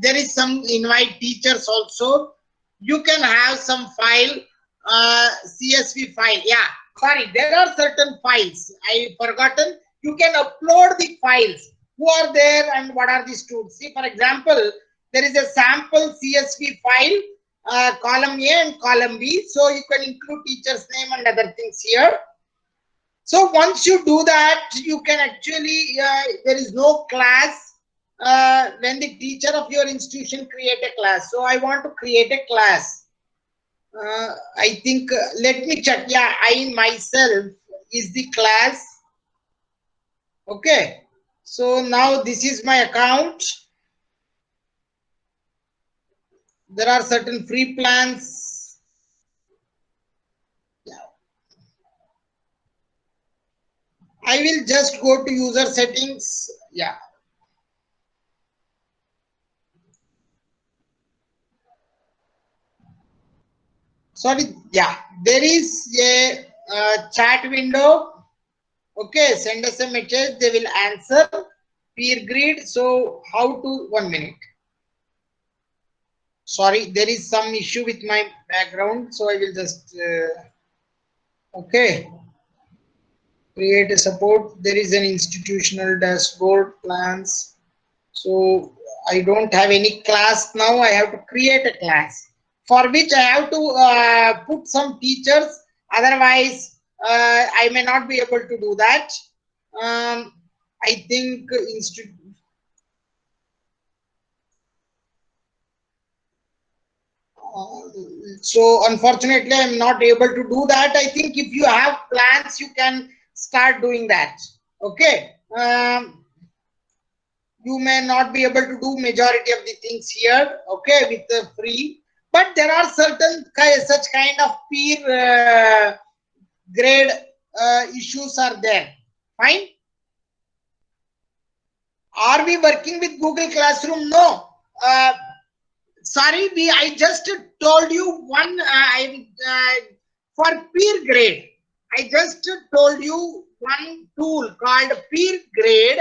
There is some invite teachers also. You can have some file, CSV file. Yeah, sorry, there are certain files. I forgotten. You can upload the files. Who are there and what are these tools? See, for example, there is a sample CSV file. Column A and column B, so you can include teacher's name and other things here. So once you do that, you can actually, there is no class when the teacher of your institution create a class. So I want to create a class. I think, let me check. Yeah, I myself is the class. Okay. So now this is my account. There are certain free plans. Yeah. I will just go to user settings. Yeah. Sorry. Yeah. There is a chat window. Okay. Send us a message. They will answer. Peer grid. So how to, 1 minute. Sorry, there is some issue with my background, so I will just okay, create a support. There is an institutional dashboard plans, so I don't have any class now. I have to create a class for which I have to put some teachers, otherwise I may not be able to do that. I think so unfortunately I'm not able to do that. I think if you have plans, you can start doing that. Okay. You may not be able to do majority of the things here, okay, with the free, but there are certain such kind of peer grade issues are there. Fine. Are we working with Google Classroom? No. Sorry, I just told you one for peer grade. I just told you one tool called peer grade.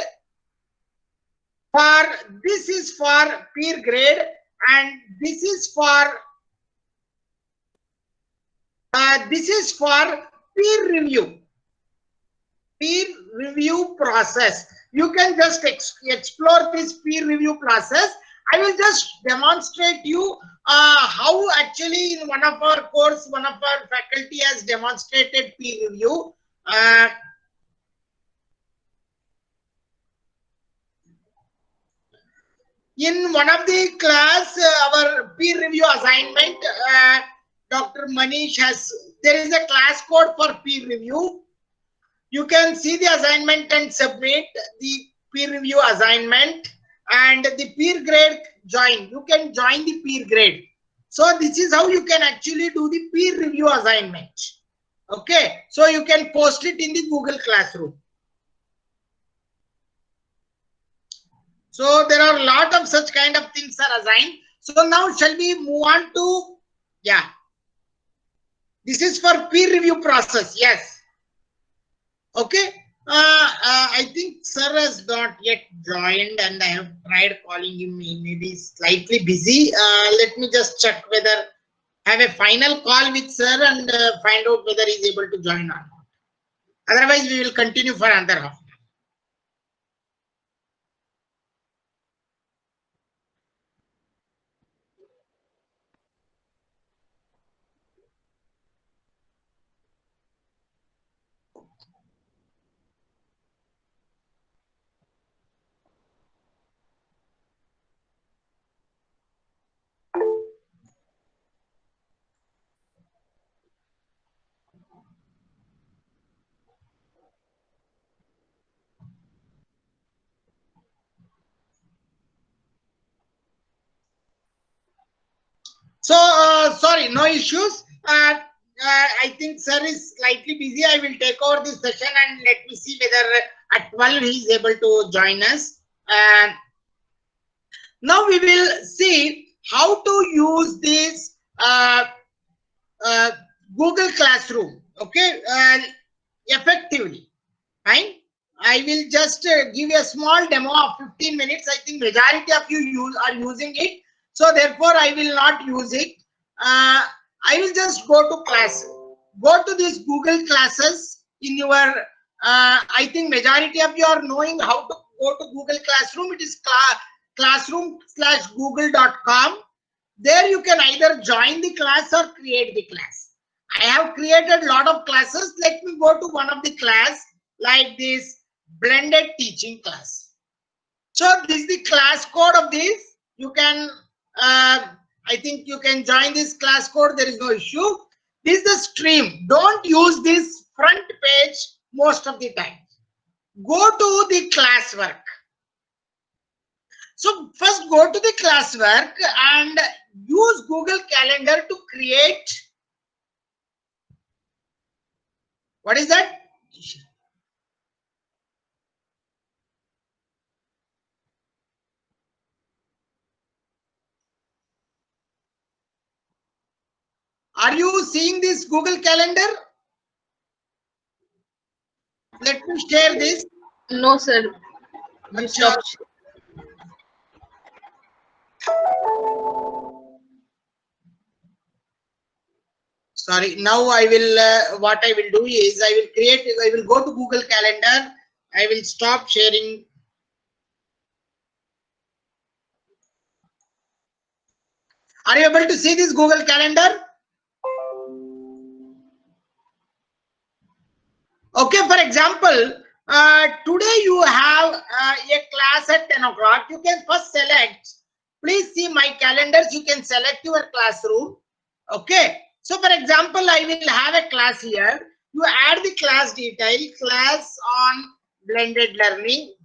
For this is for peer grade, and this is for peer review. Peer review process. You can just explore this peer review process. I will just demonstrate you how actually in one of our course, one of our faculty has demonstrated peer review. In one of the class, our peer review assignment, Dr. Manish has, there is a class code for peer review. You can see the assignment and submit the peer review assignment. And the peer grade join. You can join the peer grade. So this is how you can actually do the peer review assignment. Okay. So you can post it in the Google Classroom. So there are a lot of such kind of things are assigned. So now shall we move on to, yeah. This is for peer review process. Yes. Okay. I think sir has not yet joined and I have tried calling him. He may be slightly busy. Let me just check whether have a final call with sir and find out whether he is able to join or not. Otherwise, we will continue for another half. So, sorry, no issues. I think sir is slightly busy. I will take over this session and let me see whether at 12 he is able to join us. Now we will see how to use this Google Classroom, okay, effectively. Fine. I will just give a small demo of 15 minutes. I think majority of you are using it. So therefore, I will not use it. I will just go to class. Go to this Google Classes in your, I think majority of you are knowing how to go to Google Classroom. It is classroom/google.com. There you can either join the class or create the class. I have created a lot of classes. Let me go to one of the class like this blended teaching class. So this is the class code of this. You can, I think you can join this class code. There is no issue. This is the stream. Don't use this front page most of the time. Go to the classwork. So first go to the classwork and use Google Calendar to create. What is that? Are you seeing this Google Calendar? Let me share this. No, sir. You stopped. Sorry, now I will, what I will do is I will go to Google Calendar. I will stop sharing. Are you able to see this Google Calendar? Okay, for example, today you have a class at 10 o'clock. You can first select, please see my calendars. You can select your classroom. Okay. So for example, I will have a class here. You add the class detail, class on blended learning.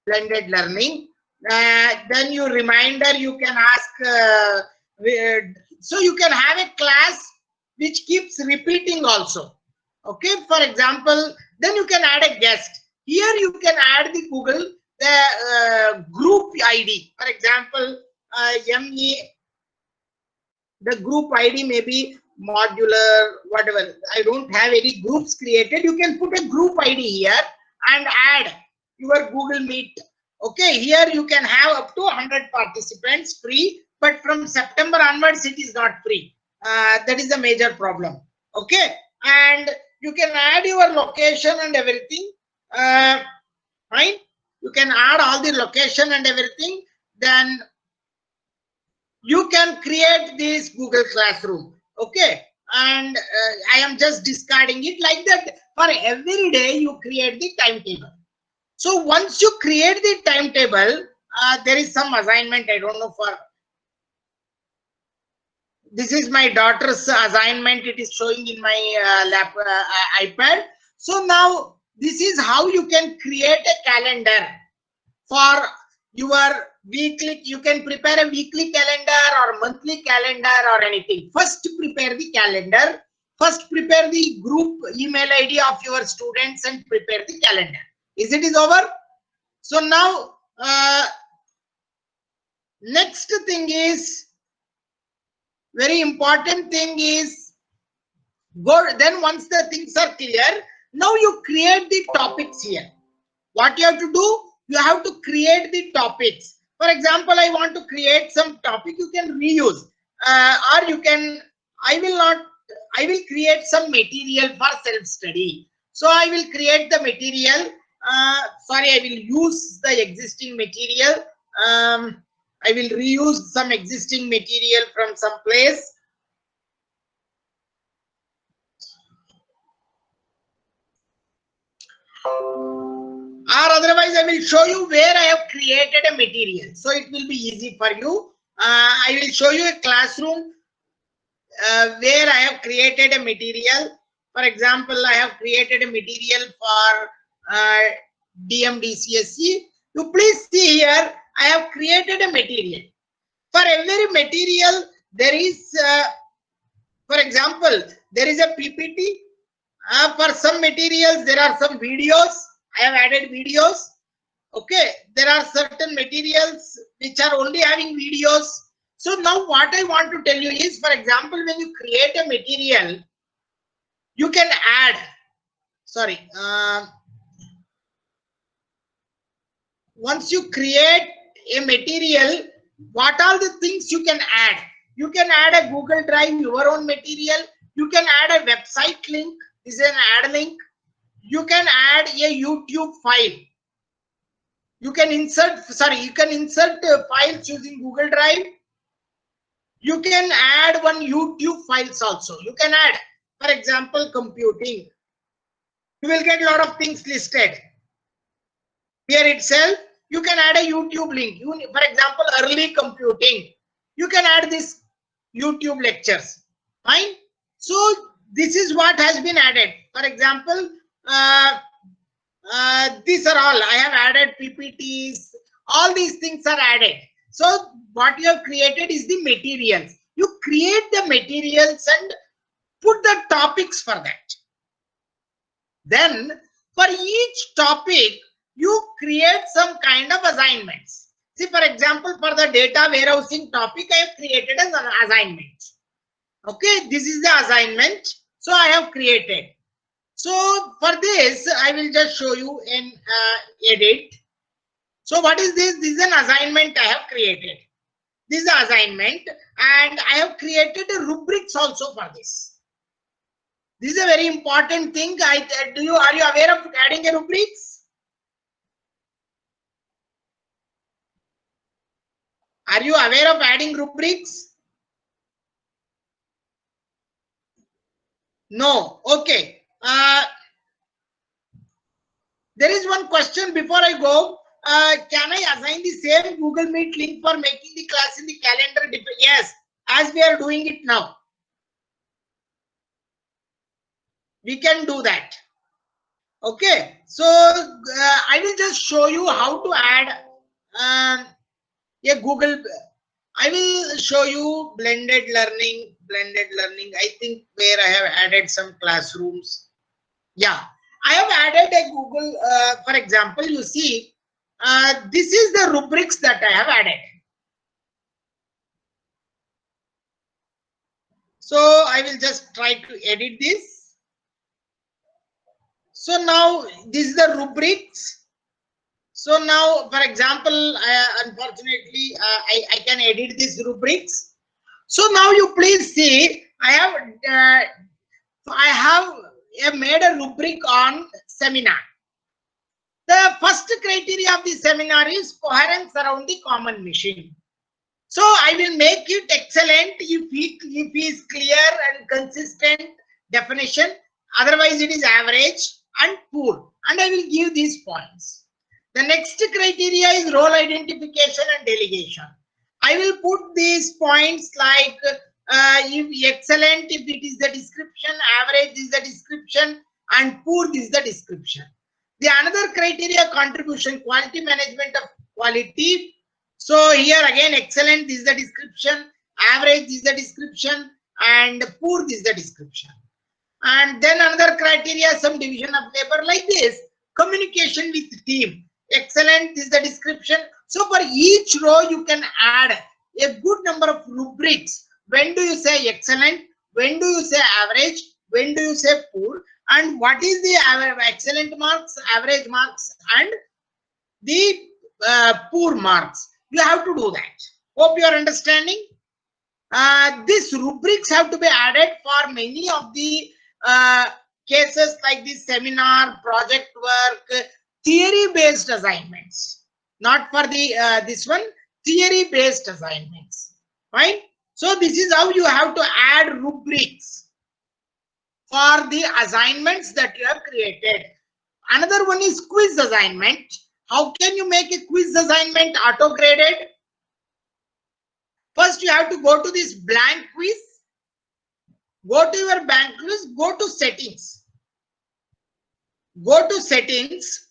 Then you reminder, you can ask, so you can have a class which keeps repeating also. Okay, for example, then you can add a guest. Here you can add the Google, the group ID. For example, the group ID may be modular, whatever. I don't have any groups created. You can put a group ID here and add your Google Meet. Okay, here you can have up to 100 participants free, but from September onwards, it is not free. That is the major problem. Okay, and you can add your location and everything. Right? You can add all the location and everything. Then you can create this Google Classroom. Okay, and I am just discarding it like that. For every day, you create the timetable. So once you create the timetable, there is some assignment. I don't know for. This is my daughter's assignment. It is showing in my iPad. So now this is how you can create a calendar for your weekly. You can prepare a weekly calendar or monthly calendar or anything. First prepare the calendar. First prepare the group email ID of your students and prepare the calendar. Is it over? So now next thing is, very important thing is, go. Then once the things are clear, now you create the topics here. What you have to do? You have to create the topics. For example, I want to create some topic. You can reuse, or you can. I will create some material for self-study. So I will create the material. Sorry, I will use the existing material. I will reuse some existing material from some place. Or otherwise, I will show you where I have created a material. So it will be easy for you. I will show you a classroom where I have created a material. For example, I have created a material for DMDCSE. You please see here, I have created a material. For every material, there is, for example, there is a PPT. For some materials, there are some videos. I have added videos. Okay, there are certain materials which are only having videos. So now what I want to tell you is, for example, when you create a material, you can add, sorry, once you create a material, what are the things you can add? You can add a Google Drive, your own material. You can add a website link. This is an add link. You can add a YouTube file. You can insert, files using Google Drive. You can add one YouTube files also. You can add, for example, computing. You will get a lot of things listed. Here itself, you can add a YouTube link. For example, early computing. You can add this YouTube lectures. Fine. So this is what has been added. For example, these are all. I have added PPTs. All these things are added. So what you have created is the materials. You create the materials and put the topics for that. Then for each topic, you create some kind of assignments. See, for example, for the data warehousing topic, I have created an assignment. Okay, this is the assignment. So I have created. So for this, I will just show you in edit. So what is this? This is an assignment I have created. This is the assignment, and I have created a rubrics also for this. This is a very important thing. Are you aware of adding a rubrics? Are you aware of adding rubrics? No. Okay. There is one question before I go. Can I assign the same Google Meet link for making the class in the calendar? Yes, as we are doing it now. We can do that. Okay. So I will just show you how to add a Google. I will show you blended learning. I think where I have added some classrooms. Yeah, I have added a Google. For example, you see, this is the rubrics that I have added. So I will just try to edit this. So now this is the rubrics. So now, for example, unfortunately, I can edit these rubrics. So now you please see, I have made a rubric on seminar. The first criteria of the seminar is coherence around the common mission. So I will make it excellent if it is clear and consistent definition. Otherwise, it is average and poor. And I will give these points. The next criteria is role identification and delegation. I will put these points like if excellent, if it is the description, average is the description, and poor is the description. The another criteria, contribution, quality management of quality. So here again, excellent is the description, average is the description, and poor is the description. And then another criteria, some division of labor like this, communication with team. Excellent is the description. So for each row, you can add a good number of rubrics. When do you say excellent? When do you say average? When do you say poor? And what is the excellent marks, average marks, and the poor marks? You have to do that. Hope you are understanding. These rubrics have to be added for many of the cases like this seminar, project work, theory-based assignments. Not for the this one, theory-based assignments. Right? So this is how you have to add rubrics for the assignments that you have created. Another one is quiz assignment. How can you make a quiz assignment auto-graded? First, you have to go to this blank quiz. Go to your blank quiz. Go to settings. Go to settings.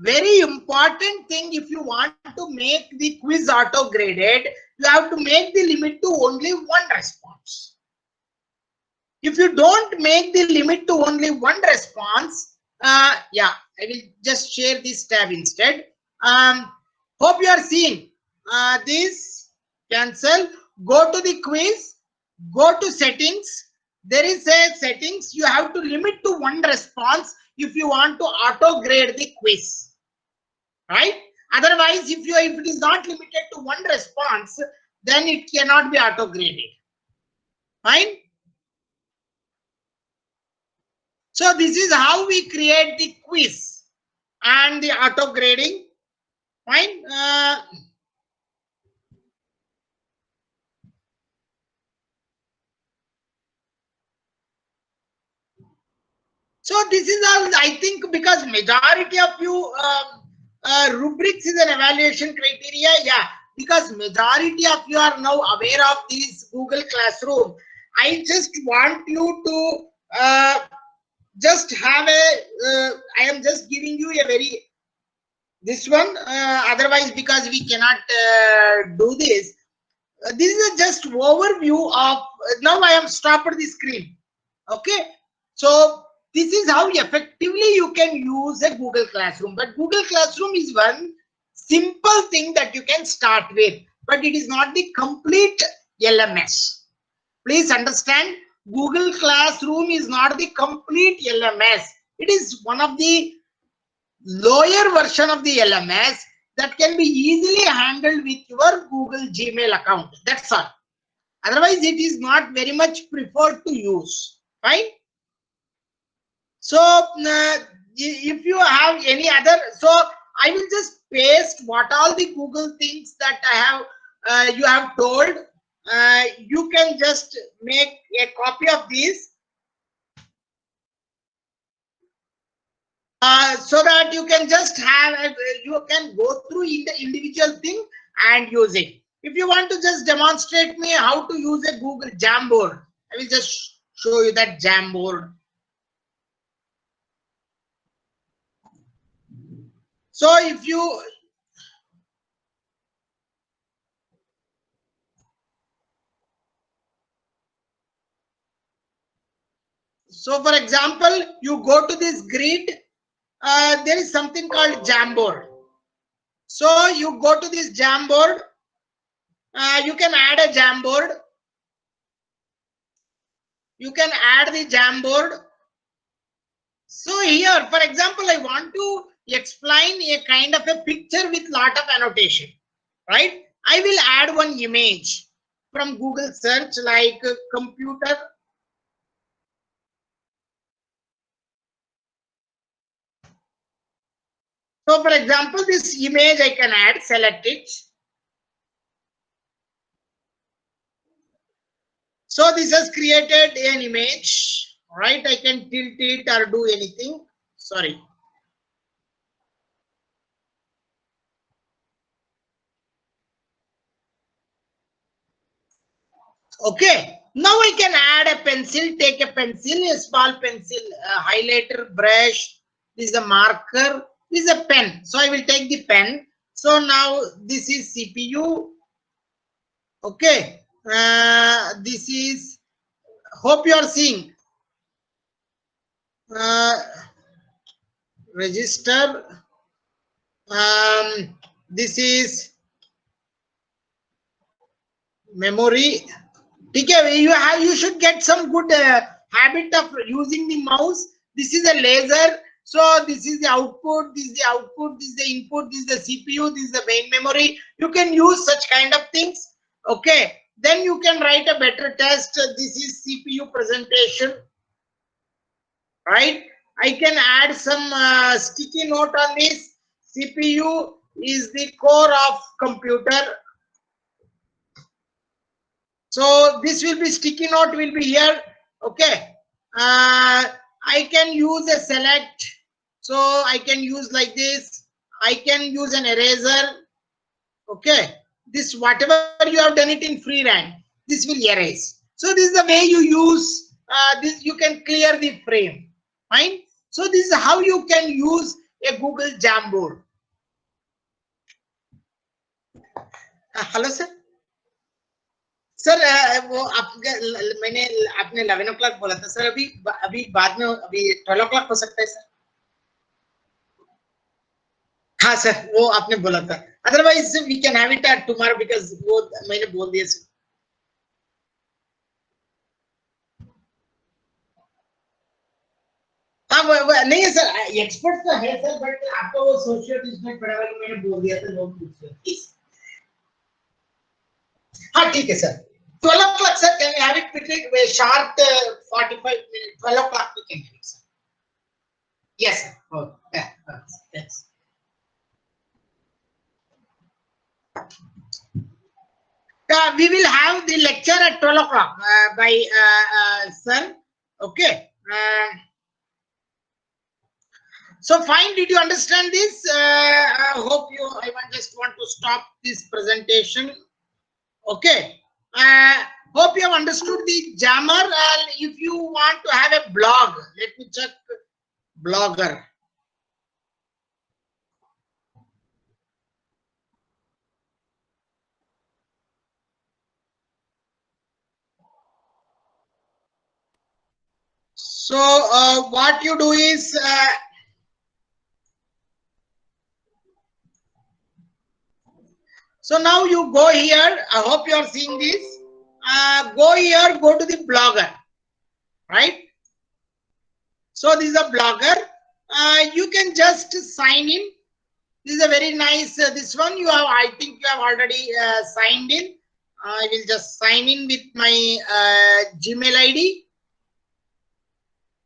very important thing, if you want to make the quiz auto graded, you have to make the limit to only one response. If you don't make the limit to only one response, yeah, I will just share this tab instead. Hope you are seeing this. Cancel, go to the quiz, go to settings. There is a settings, you have to limit to one response if you want to auto grade the quiz, right? Otherwise, if it is not limited to one response, then it cannot be auto graded. Fine. So this is how we create the quiz and the auto grading. Fine. So this is all, I think, because majority of you rubrics is an evaluation criteria. Yeah, because majority of you are now aware of this Google Classroom. I just want you to just have a, I am just giving you a very, this one, otherwise because we cannot do this. This is just overview of, now I have stopped the screen. Okay. So this is how effectively you can use a Google Classroom. But Google Classroom is one simple thing that you can start with, but it is not the complete LMS. Please understand, Google Classroom is not the complete LMS. It is one of the lower version of the LMS that can be easily handled with your Google Gmail account. That's all. Otherwise, it is not very much preferred to use. Right? So if you have any other, so I will just paste what all the Google things that I have, you have told. You can just make a copy of this so that you can just have, you can go through in the individual thing and use it. If you want to just demonstrate me how to use a Google Jamboard, I will just show you that Jamboard. So if you, so for example, you go to this grid, there is something called Jamboard. So you go to this Jamboard, you can add a Jamboard. You can add the Jamboard. So here, for example, I want to explain a kind of a picture with lot of annotation, right? I will add one image from Google search like computer. So for example, this image I can add, select it. So this has created an image, right? I can tilt it or do anything. Sorry. Okay. Now I can add a pencil, take a pencil, a small pencil, a highlighter, brush. This is a marker. This is a pen. So I will take the pen. So now this is CPU. Okay. This is, hope you are seeing. Register. This is memory. Okay, you should get some good habit of using the mouse. This is a laser. So this is the output, this is the output, this is the input, this is the CPU, this is the main memory. You can use such kind of things. Okay. Then you can write a better test. This is CPU presentation. Right. I can add some sticky note on this. CPU is the core of computer. So this will be sticky note will be here. Okay. I can use a select. So I can use like this. I can use an eraser. Okay. This whatever you have done it in freehand, this will erase. So this is the way you use this. You can clear the frame. Fine. So this is how you can use a Google Jamboard. Hello sir. Sir वो मैंने आपने 11 o'clock बोला था sir, अभी बाद में अभी 12 o'clock हो सकता है सर? हाँ सर, वो आपने बोला था, otherwise we can have it at tomorrow because वो मैंने बोल दिया सर। हाँ वो नहीं है सर, एक्सपर्ट तो है सर, बट आपको वो सोशल डिस्टेंस पड़ा हुआ मैंने बोल दिया था, लोग पूछ रहे। हाँ ठीक है sir, 12 o'clock sir, can we have it quickly, sharp 45 minutes, 12 o'clock we can have it sir. Yes sir. Oh, yeah, yes. We will have the lecture at 12 o'clock by sir. Okay. So fine, did you understand this? I hope you, I just want to stop this presentation. Okay. Hope you have understood the Jammer. If you want to have a blog, let me check Blogger. So what you do is so now you go here. I hope you are seeing this. Go here, go to the Blogger, right? So this is a Blogger. You can just sign in. This is a very nice. This one you have. I think you have already signed in. I will just sign in with my Gmail ID.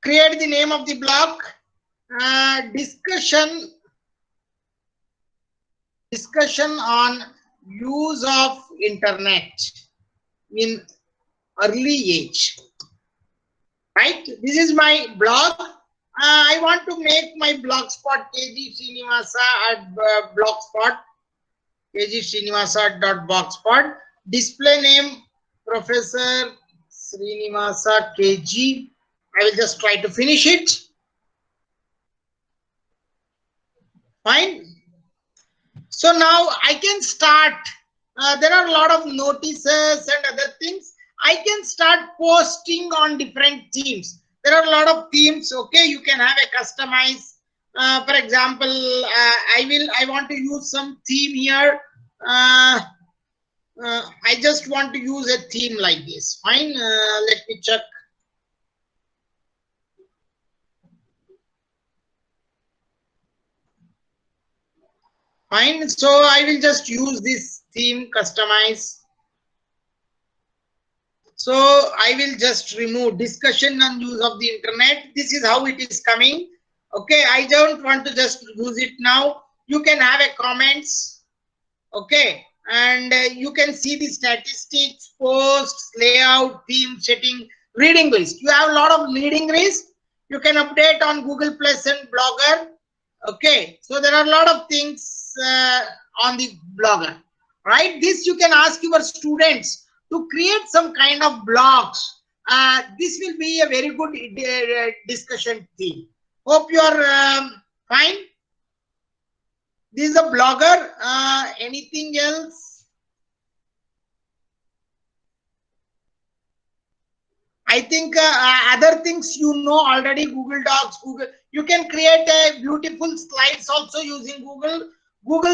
Create the name of the blog. Discussion on use of internet in early age, right? This is my blog. I want to make my blogspot KG Srinivasa at blogspot kgsrinivasa.blogspot. Display name Professor Srinivasa KG. I will just try to finish it. Fine. So now I can start. There are a lot of notices and other things. I can start posting on different themes. There are a lot of themes. Okay, you can have a customize. For example, I want to use some theme here. I just want to use a theme like this. Fine. Let me check. Fine. So I will just use this theme, customize. So I will just remove discussion on use of the internet. This is how it is coming. Okay. I don't want to just use it now. You can have a comments. Okay. And you can see the statistics, posts, layout, theme, setting, reading list. You have a lot of reading list. You can update on Google Plus and Blogger. Okay. So there are a lot of things on the Blogger, right? This you can ask your students to create some kind of blogs. This will be a very good discussion theme. Hope you are fine. This is a Blogger. Anything else? I think other things you know already. Google Docs, Google. You can create a beautiful slides also using Google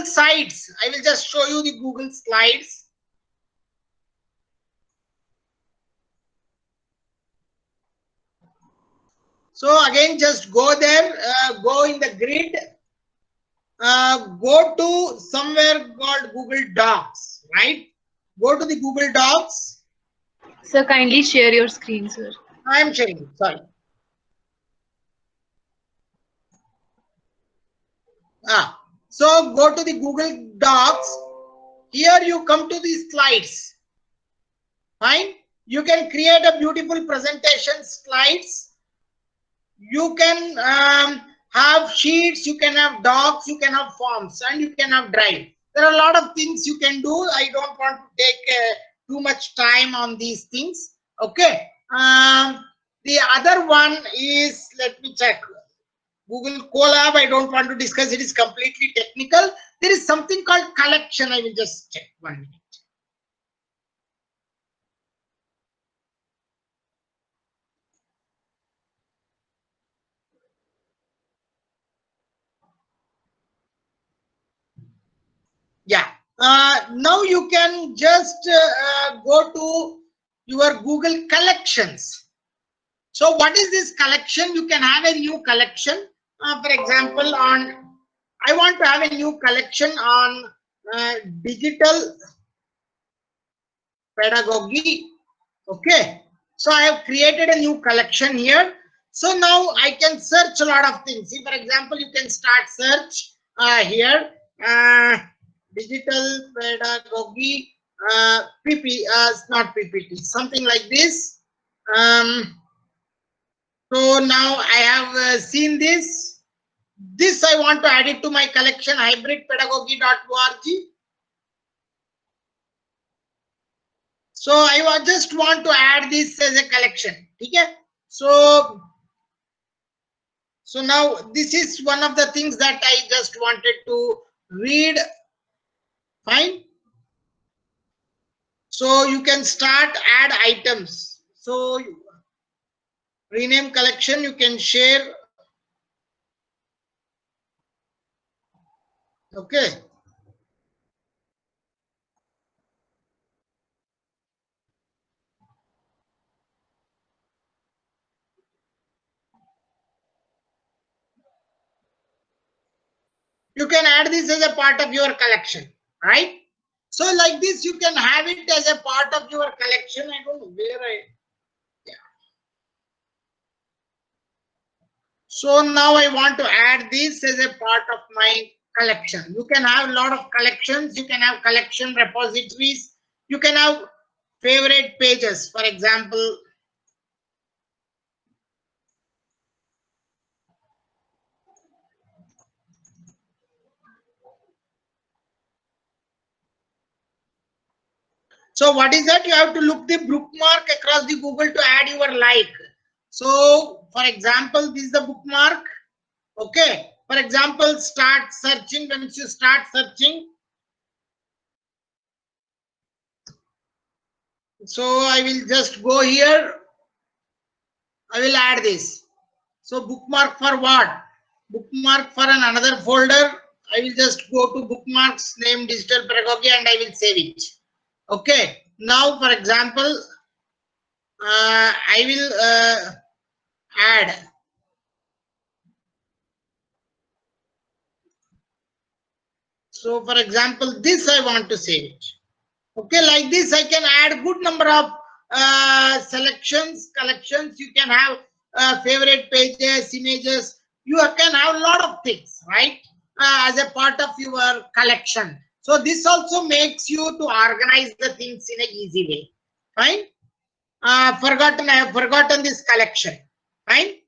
Sites. I will just show you the Google Slides. So again, just go there, go in the grid, go to somewhere called Google Docs, right? Go to the Google Docs. Sir, kindly share your screen, sir. I am sharing it, sorry. So go to the Google Docs. Here you come to these slides. Fine. You can create a beautiful presentation slides. You can have sheets, you can have docs, you can have forms, and you can have drive. There are a lot of things you can do. I don't want to take too much time on these things. Okay. The other one is, let me check. Google Colab, I don't want to discuss. It is completely technical. There is something called collection. I will just check 1 minute. Yeah. Now you can just go to your Google collections. So what is this collection? You can have a new collection. For example, I want to have a new collection on digital pedagogy. Okay. So I have created a new collection here. So now I can search a lot of things. See, for example, you can start search here. Digital pedagogy, not PPT, something like this. So now I have seen this. This I want to add it to my collection, hybridpedagogy.org. So I just want to add this as a collection. Okay? So now this is one of the things that I just wanted to read. Fine. So you can start add items. So rename collection, you can share. Okay. You can add this as a part of your collection, right? So like this, you can have it as a part of your collection. I don't know where yeah. So now I want to add this as a part of my collection. You can have a lot of collections. You can have collection repositories. You can have favorite pages, for example. So what is that? You have to look the bookmark across the Google to add your like. So for example, this is the bookmark. Okay. For example, start searching. Once you start searching, so I will just go here. I will add this. So bookmark for what? Bookmark for another folder. I will just go to bookmarks, name digital pedagogy, and I will save it. Okay. Now, for example, I will add. So, for example, this I want to save it. Okay, like this, I can add good number of selections, collections. You can have favorite pages, images. You can have a lot of things, right? As a part of your collection. So this also makes you to organize the things in an easy way. Fine. I have forgotten this collection. Fine.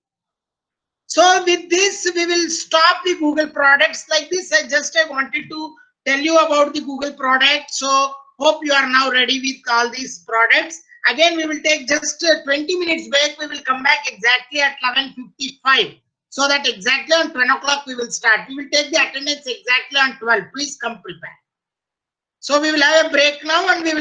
So with this, we will stop the Google products like this. I wanted to tell you about the Google product. So hope you are now ready with all these products. Again, we will take just 20 minutes break. We will come back exactly at 11:55. So that exactly on 10 o'clock we will start. We will take the attendance exactly on 12. Please come prepared. So we will have a break now and we will